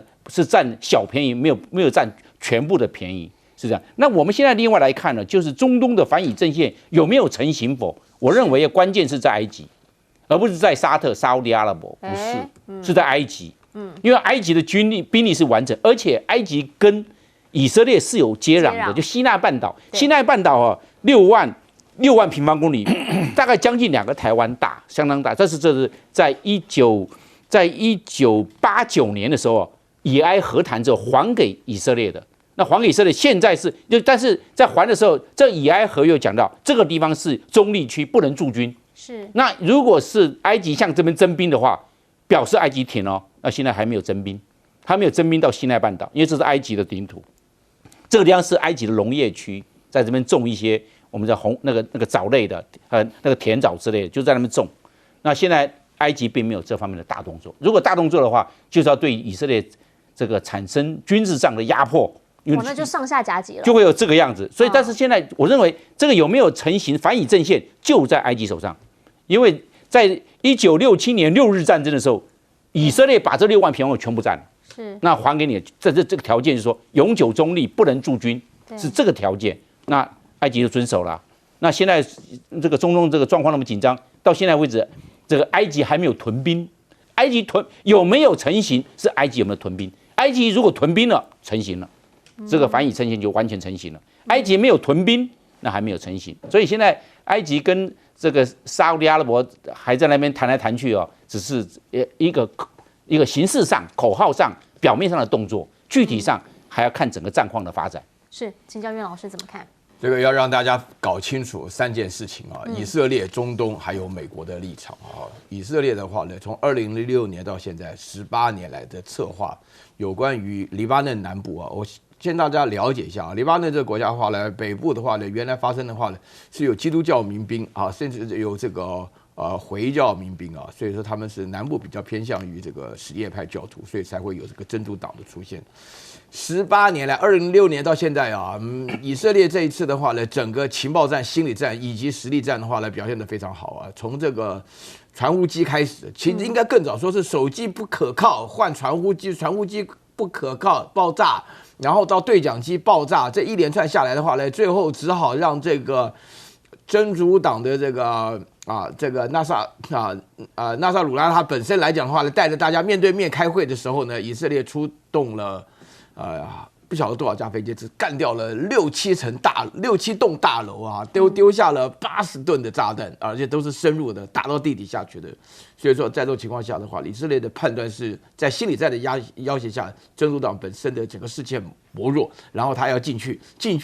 小便宜，没有占全部的便宜，是这样。那我们现在另外来看呢，就是中东的反以阵线有没有成型否？我认为关键是在埃及，而不是在沙烏地阿拉伯，不是，是在埃及。因为埃及的兵力是完整，而且埃及跟以色列是有接壤的，就西奈半岛6万平方公里，大概将近2个台湾大，相当大。这是在1989年的时候，以埃和谈之后还给以色列的。那还给以色列，现在但是在还的时候，这以埃和约讲到这个地方是中立区，不能驻军。是。那如果是埃及向这边征兵的话，表示埃及挺那现在还没有征兵，还没有征兵到西奈半岛，因为这是埃及的领土。这个地方是埃及的农业区，在这边种一些。我们叫那个藻类的，那个甜枣之类的，就在那边种。那现在埃及并没有这方面的大动作。如果大动作的话，就是要对以色列这个产生军事上的压迫，那就上下夹击了，就会有这个样子。所以，但是现在我认为这个有没有成型反以阵线，就在埃及手上，因为在1967年6日战争的时候，以色列把这6万平方公里全部占了，是那还给你，这个条件是说永久中立，不能驻军，是这个条件。那埃及就遵守了。那现在这个中东这个状况那么紧张，到现在为止，这个埃及还没有屯兵。埃及有没有成型？是埃及有没有屯兵？埃及如果屯兵了，成型了，这个反以成型就完全成型了。埃及没有屯兵，那还没有成型。所以现在埃及跟这个沙烏地阿拉伯还在那边谈来谈去只是一个形式上、口号上、表面上的动作，具体上还要看整个战况的发展。是，请教岳老师怎么看？这个要让大家搞清楚3件事情以色列、中东还有美国的立场以色列的话呢，从2006年到现在18年来的策划，有关于黎巴嫩南部我先大家了解一下黎巴嫩这个国家的话呢，北部的话呢，原来发生的话呢，是有基督教民兵甚至有这个回教民兵啊，所以说他们是南部比较偏向于这个什叶派教徒，所以才会有这个真主党的出现。18年来，2006年到现在啊，以色列这一次的话呢，整个情报战、心理战以及实力战的话呢，表现得非常好啊。从这个传呼机开始，其实应该更早，说是手机不可靠，换传呼机，传呼机不可靠爆炸，然后到对讲机爆炸，这一连串下来的话呢，最后只好让这个真主党的这个纳萨鲁拉他本身来讲的话呢，带着大家面对面开会的时候呢，以色列出动了不晓得多少架飞机，只干掉了6、7栋大楼啊，丢下了80吨的炸弹，而且都是深入的，打到地底下去的。所以说，在这种情况下的话，以色列的判断是在心理战的要挟下，真主党本身的整个士气很薄弱，然后他要进去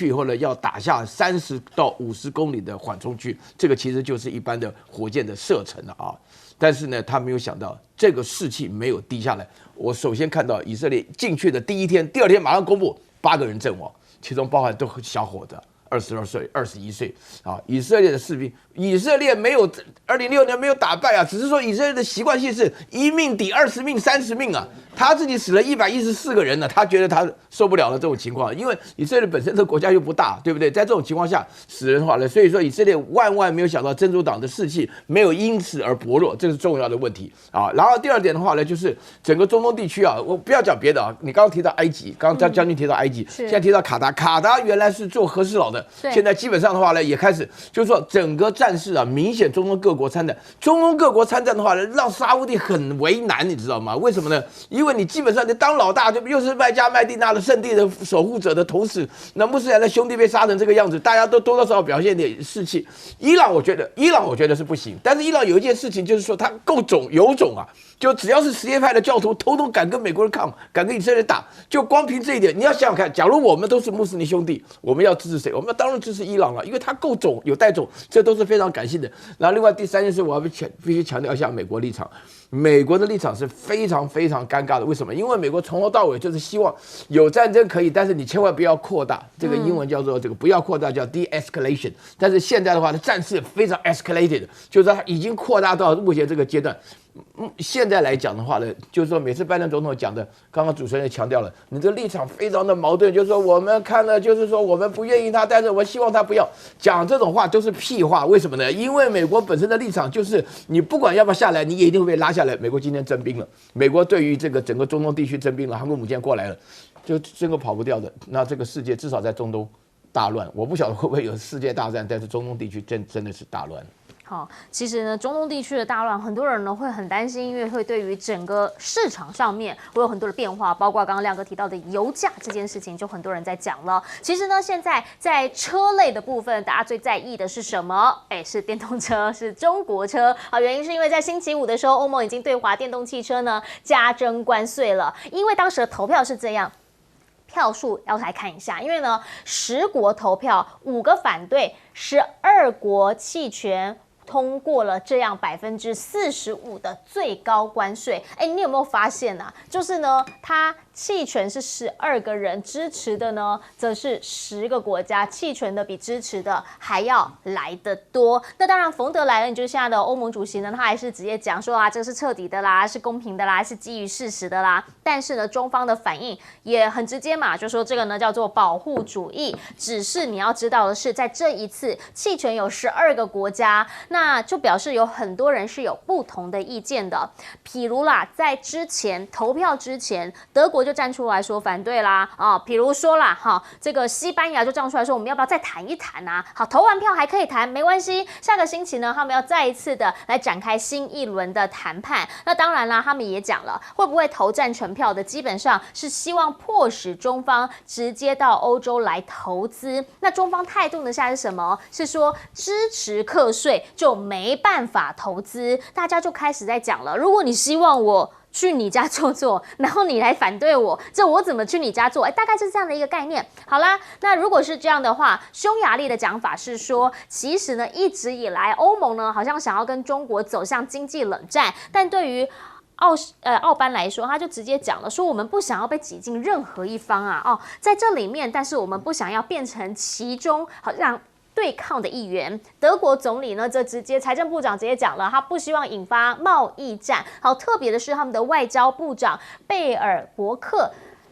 以后呢，要打下30到50公里的缓冲区，这个其实就是一般的火箭的射程了啊。但是呢，他没有想到这个士气没有低下来。我首先看到以色列进去的第一天，第二天马上公布8个人阵亡，其中包含都小伙子，22岁、21岁啊。以色列的士兵，以色列没有2006年没有打败啊，只是说以色列的习惯性是1命抵20命、30命啊。他自己死了114个人呢，他觉得他受不了了这种情况，因为以色列本身的国家又不大，对不对？在这种情况下死人的话呢，所以说以色列万没有想到真主党的士气没有因此而薄弱，这是重要的问题啊。然后第二点的话呢，就是整个中东地区啊，我不要讲别的啊，你刚刚提到埃及，刚刚将军提到埃及，现在提到卡达原来是做和事佬的，现在基本上的话呢，也开始就是说整个战事啊，明显中东各国参战，的话呢，让沙烏地很为难，你知道吗？为什么呢？因为你基本上你当老大，就又是麦加麦地那的圣地的守护者的同时，那穆斯林的兄弟被杀成这个样子，大家都多多少少表现点士气。伊朗我觉得是不行，但是伊朗有一件事情就是说他够有种啊，就只要是什叶派的教徒，都敢跟美国人抗，敢跟以色列打，就光凭这一点，你要想想看，假如我们都是穆斯林兄弟，我们要支持谁？我们当然支持伊朗了，因为他够种，有带种，这都是非常感性的。然后另外第三件事，我要必须强调一下美国立场。美国的立场是非常非常尴尬的，为什么？因为美国从头到尾就是希望有战争可以，但是你千万不要扩大。这个英文叫做这个不要扩大，叫 de-escalation。但是现在的话，战事非常 escalated， 就是它已经扩大到目前这个阶段。现在来讲的话呢，就是说每次拜登总统讲的，刚刚主持人也强调了，你这立场非常的矛盾，就是说我们看了，就是说我们不愿意他，但是我希望他不要讲这种话，都是屁话。为什么呢？因为美国本身的立场就是，你不管要不要下来，你也一定会被拉下来。美国今天征兵了，美国对于这个整个中东地区征兵了，航空母舰过来了，就这个跑不掉的。那这个世界至少在中东大乱，我不晓得会不会有世界大战，但是中东地区真的是大乱。好，其实呢，中东地区的大乱，很多人呢会很担心，因为会对于整个市场上面会有很多的变化，包括刚刚亮哥提到的油价这件事情，就很多人在讲了。其实呢，现在在车类的部分，大家最在意的是什么？是电动车，是中国车啊。原因是因为在星期五的时候，欧盟已经对华电动汽车呢加征关税了，因为当时的投票是这样。票数要来看一下，因为呢，10国投票，5个反对，12国弃权。通过了这样45%的最高关税，你有没有发现啊？就是呢，它弃权是12个人，支持的呢则是10个国家，弃权的比支持的还要来得多。那当然，冯德莱恩就是现在的欧盟主席呢，他还是直接讲说啊，这是彻底的啦，是公平的啦，是基于事实的啦。但是呢，中方的反应也很直接嘛，就说这个呢叫做保护主义。只是你要知道的是，在这一次弃权有12个国家，那就表示有很多人是有不同的意见的。譬如啦，在之前投票之前，德国就站出来说反对啦啊，比如说啦，这个西班牙就站出来说，我们要不要再谈一谈啊？好，投完票还可以谈，没关系。下个星期呢，他们要再一次的来展开新一轮的谈判。那当然啦，他们也讲了，会不会投赞成票的，基本上是希望迫使中方直接到欧洲来投资。那中方态度呢，现在是什么？是说支持课税就没办法投资。大家就开始在讲了，如果你希望我去你家做，然后你来反对我，这我怎么去你家做？大概是这样的一个概念。好啦，那如果是这样的话，匈牙利的讲法是说，其实呢，一直以来欧盟呢好像想要跟中国走向经济冷战，但对于奥班来说，他就直接讲了，说我们不想要被挤进任何一方啊，在这里面，但是我们不想要变成其中好像对抗的一员。德国总理呢，则财政部长直接讲了，他不希望引发贸易战。好，特别的是他们的外交部长贝尔伯克。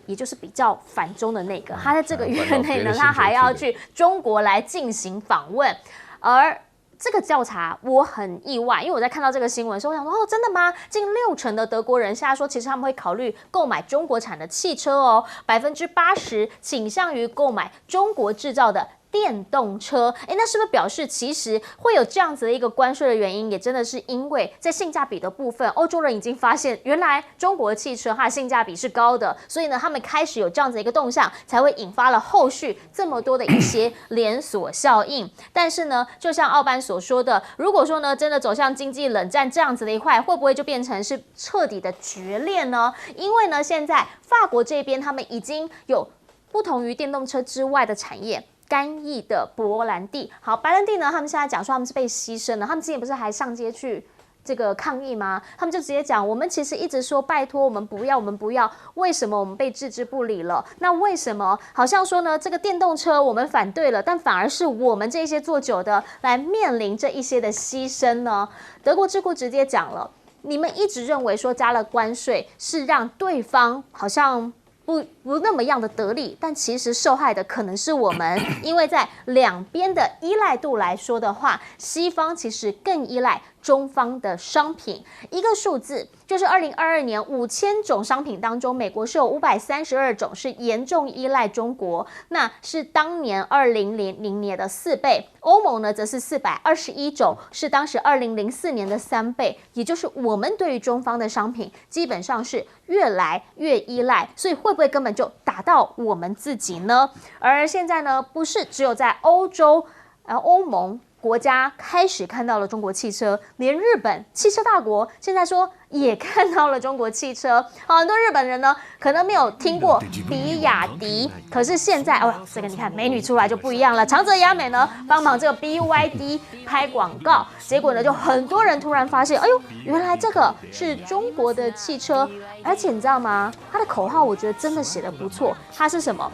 也就是比较反中的那个，他在这个月内呢，他还要去中国来进行访问，而这个调查我很意外，因为我在看到这个新闻的时候，我想说，哦，真的吗？近60%的德国人现在说，其实他们会考虑购买中国产的汽车哦，80%倾向于购买中国制造的电动车。那是不是表示其实会有这样子的一个关税的原因，也真的是因为在性价比的部分，欧洲人已经发现原来中国的汽车它的性价比是高的，所以呢，他们开始有这样子的一个动向，才会引发了后续这么多的一些连锁效应。但是呢，就像奥班所说的，如果说呢真的走向经济冷战这样子的一块，会不会就变成是彻底的决裂呢？因为呢，现在法国这边他们已经有不同于电动车之外的产业。干邑的勃兰地，好，白兰地呢？他们现在讲说他们是被牺牲了。他们之前不是还上街去这个抗议吗？他们就直接讲，我们其实一直说拜托，我们不要，我们不要。为什么我们被置之不理了？那为什么好像说呢？这个电动车我们反对了，但反而是我们这些做酒的来面临这一些的牺牲呢？德国智库直接讲了，你们一直认为说加了关税是让对方好像。不那么样的得利，但其实受害的可能是我们，因为在两边的依赖度来说的话，西方其实更依赖中方的商品。一个数字就是2022年5000种商品当中，美国是有532种是严重依赖中国，那是当年2000年的4倍。欧盟呢，则是421种，是当时2004年的3倍。也就是我们对于中方的商品基本上是越来越依赖，所以会不会根本就打到我们自己呢？而现在呢，不是只有在欧洲、欧盟国家开始看到了中国汽车，连日本汽车大国现在说也看到了中国汽车。很多日本人呢可能没有听过比亚迪，可是现在这个你看美女出来就不一样了，长泽雅美呢帮忙这个 BYD 拍广告，结果呢就很多人突然发现，哎呦，原来这个是中国的汽车，而且你知道吗？它的口号我觉得真的写得不错，它是什么？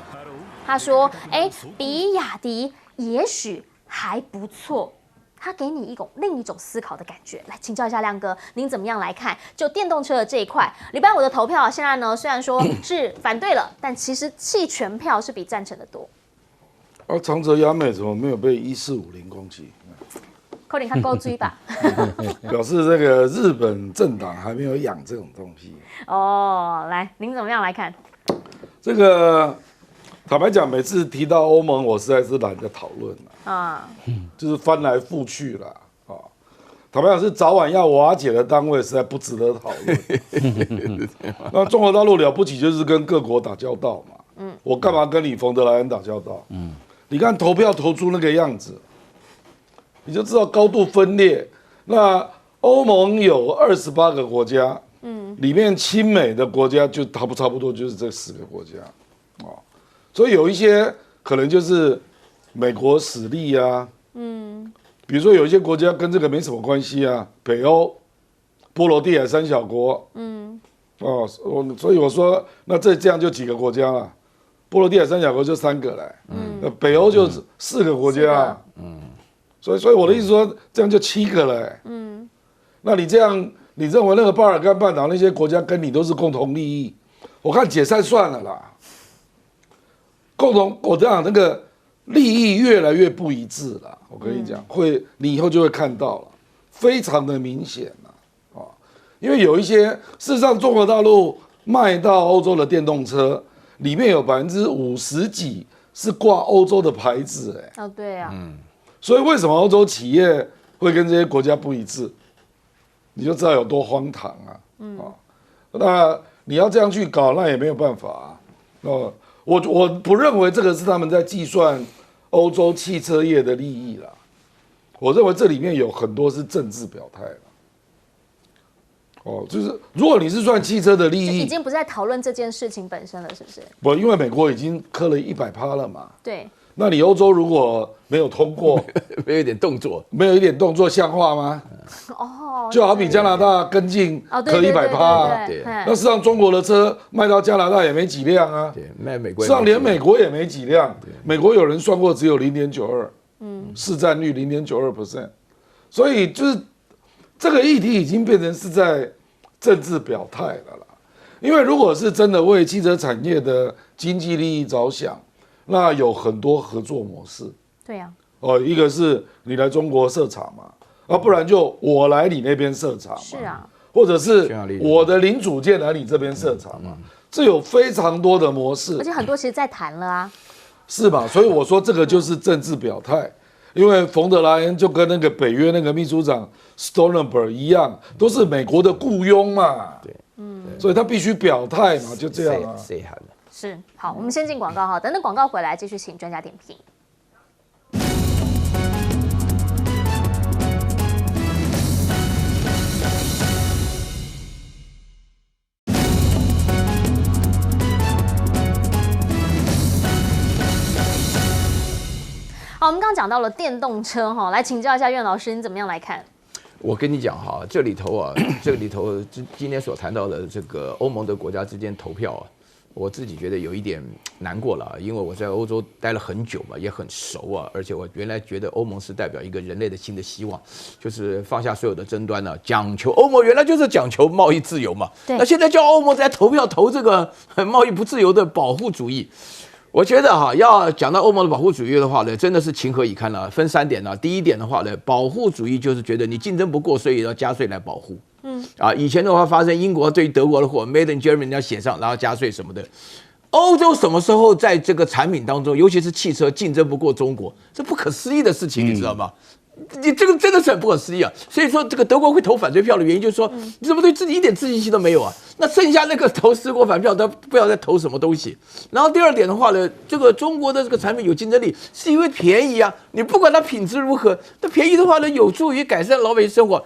他说，比亚迪也许还不错，他给你另一种思考的感觉。来请教一下亮哥，您怎么样来看？就电动车的这一块，礼拜五的投票现在呢，虽然说是反对了，但其实弃权票是比赞成的多。长泽雅美怎么没有被1450攻击？可能他高追吧，表示这个日本政党还没有养这种东西。来，您怎么样来看？这个坦白讲，每次提到欧盟，我实在是懒得讨论了就是翻来覆去了坦白讲，是早晚要瓦解的单位，实在不值得讨论。那中国大陆了不起，就是跟各国打交道嘛。我干嘛跟你冯德莱恩打交道？你看投票投出那个样子，你就知道高度分裂。那欧盟有28个国家，里面亲美的国家就差不多就是这10个国家所以有一些可能就是美国使力啊，比如说有一些国家跟这个没什么关系啊，北欧、波罗的海三小国，所以我说那这样就几个国家了，波罗的海三小国就3个了，北欧就4个国家，所以我的意思说这样就7个了，那你这样你认为那个巴尔干半岛那些国家跟你都是共同利益，我看解散算了啦。我这样那个利益越来越不一致了，我跟你讲，你以后就会看到了，非常的明显了因为有一些事实上中国大陆卖到欧洲的电动车里面有50%几是挂欧洲的牌子对啊，所以为什么欧洲企业会跟这些国家不一致，你就知道有多荒唐那你要这样去搞，那也没有办法我不认为这个是他们在计算欧洲汽车业的利益啦，我认为这里面有很多是政治表态就是如果你是算汽车的利益，已经不是在讨论这件事情本身了，是不是？不，因为美国已经磕了100%了嘛。对。那你欧洲如果没有通过，没有一点动作，没有一点动作，像话吗？就好比加拿大跟进磕100%，那事实上中国的车卖到加拿大也没几辆啊，对，卖美国，事实上连美国也没几辆，美国有人算过只有0.92，市占率0.92%，所以就是这个议题已经变成是在政治表态了啦。因为如果是真的为汽车产业的经济利益着想，那有很多合作模式。对呀、一个是你来中国设厂嘛，不然就我来你那边设厂嘛。是啊，或者是我的零组件来你这边设厂嘛，这有非常多的模式，而且很多其实在谈了啊。是吧？所以我说这个就是政治表态，因为冯德莱恩就跟那个北约那个秘书长 Stoltenberg 一样，都是美国的雇佣嘛，对，所以他必须表态嘛，就这样啊。谁喊的？是，好，我们先进广告哈，等等广告回来继续请专家点评。好，我们刚刚讲到了电动车哈，来请教一下苑老师，你怎么样来看？我跟你讲哈，这里头今天所谈到的这个欧盟的国家之间投票啊，我自己觉得有一点难过了，因为我在欧洲待了很久嘛，也很熟啊，而且我原来觉得欧盟是代表一个人类的新的希望，就是放下所有的争端呢，讲求欧盟原来就是讲求贸易自由嘛，那现在叫欧盟在投票投这个贸易不自由的保护主义。我觉得哈，要讲到欧盟的保护主义的话呢，真的是情何以堪了。分3点呢。第一点的话呢，保护主义就是觉得你竞争不过，所以要加税来保护。以前的话发生英国对德国的货 ，Made in Germany 要写上，然后加税什么的。欧洲什么时候在这个产品当中，尤其是汽车竞争不过中国，这不可思议的事情，你知道吗？你这个真的是很不可思议啊！所以说，这个德国会投反对票的原因就是说，你怎么对自己一点自信心都没有啊？那剩下那个投10国反票，都不知道在投什么东西。然后第二点的话呢，这个中国的这个产品有竞争力，是因为便宜啊。你不管它品质如何，那便宜的话呢，有助于改善老百姓生活。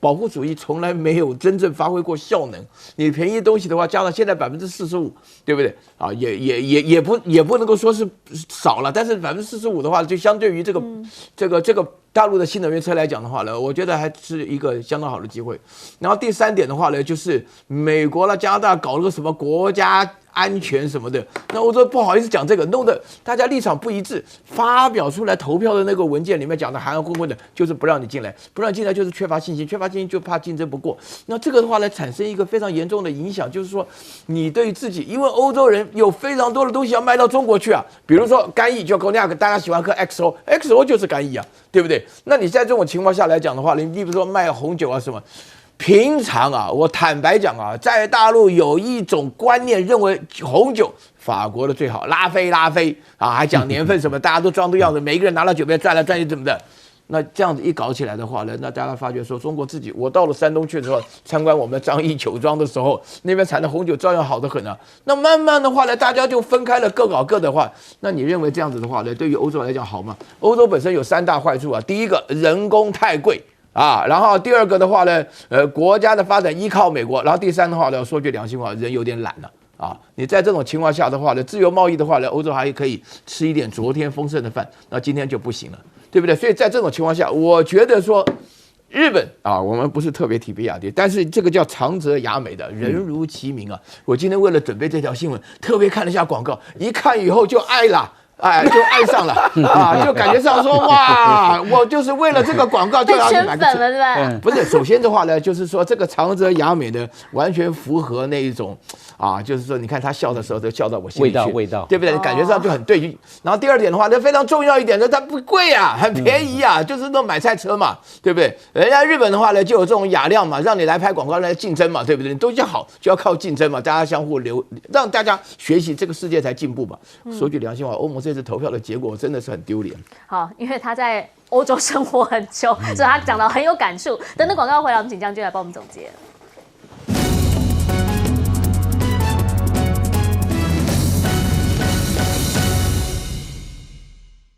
保护主义从来没有真正发挥过效能。你便宜东西的话，加上现在45%，对不对啊？也不能够说是少了，但是45%的话，就相对于这个大陆的新能源车来讲的话呢，我觉得还是一个相当好的机会。然后第3点的话呢，就是美国啦、加拿大搞了个什么国家安全什么的，那欧洲不好意思讲这个，弄得大家立场不一致，发表出来投票的那个文件里面讲的含含混混的，就是不让你进来，不让你进来就是缺乏信心，缺乏信心就怕竞争不过。那这个的话呢，产生一个非常严重的影响，就是说你对自己，因为欧洲人有非常多的东西要卖到中国去啊，比如说干邑，就Cognac，大家喜欢喝 XO 就是干邑啊，对不对？那你在这种情况下来讲的话，你比如说卖红酒啊什么。平常啊，我坦白讲啊，在大陆有一种观念，认为红酒法国的最好，拉菲啊，还讲年份什么，大家都装这样子，每一个人拿到酒杯转来转去怎么的。那这样子一搞起来的话呢，那大家发觉说，中国自己，我到了山东去的时候，参观我们的张毅酒庄的时候，那边产的红酒照样好得很啊。那慢慢的话呢，大家就分开了，各搞各的话，那你认为这样子的话呢，对于欧洲来讲好吗？欧洲本身有3大坏处啊，第一个人工太贵。然后第二个的话呢，国家的发展依靠美国，然后第3的话呢，说句良心话，人有点懒了你在这种情况下的话呢，自由贸易的话呢，欧洲还可以吃一点昨天丰盛的饭，那今天就不行了，对不对？所以在这种情况下，我觉得说日本我们不是特别提比亚迪，但是这个叫长泽雅美的，人如其名啊。我今天为了准备这条新闻，特别看了一下广告，一看以后就爱了。就爱上了就感觉上说哇，我就是为了这个广告就要去买个车，对吧？不是，首先的话呢，就是说这个长泽雅美呢，完全符合那一种就是说你看他笑的时候都笑到我心里去，味道，对不对？感觉上就很对。然后第二点的话，那非常重要一点呢，它不贵啊，很便宜啊，就是那种买菜车嘛，对不对？人家日本的话呢，就有这种雅量嘛，让你来拍广告来竞争嘛，对不对？你东西好就要靠竞争嘛，大家相互让大家学习，这个世界才进步嘛。说句良心话，欧盟这次投票的结果真的是很丢脸。好，因为他在欧洲生活很久，所以他讲到很有感触。等等广告回来，我们请将军来帮我们总结。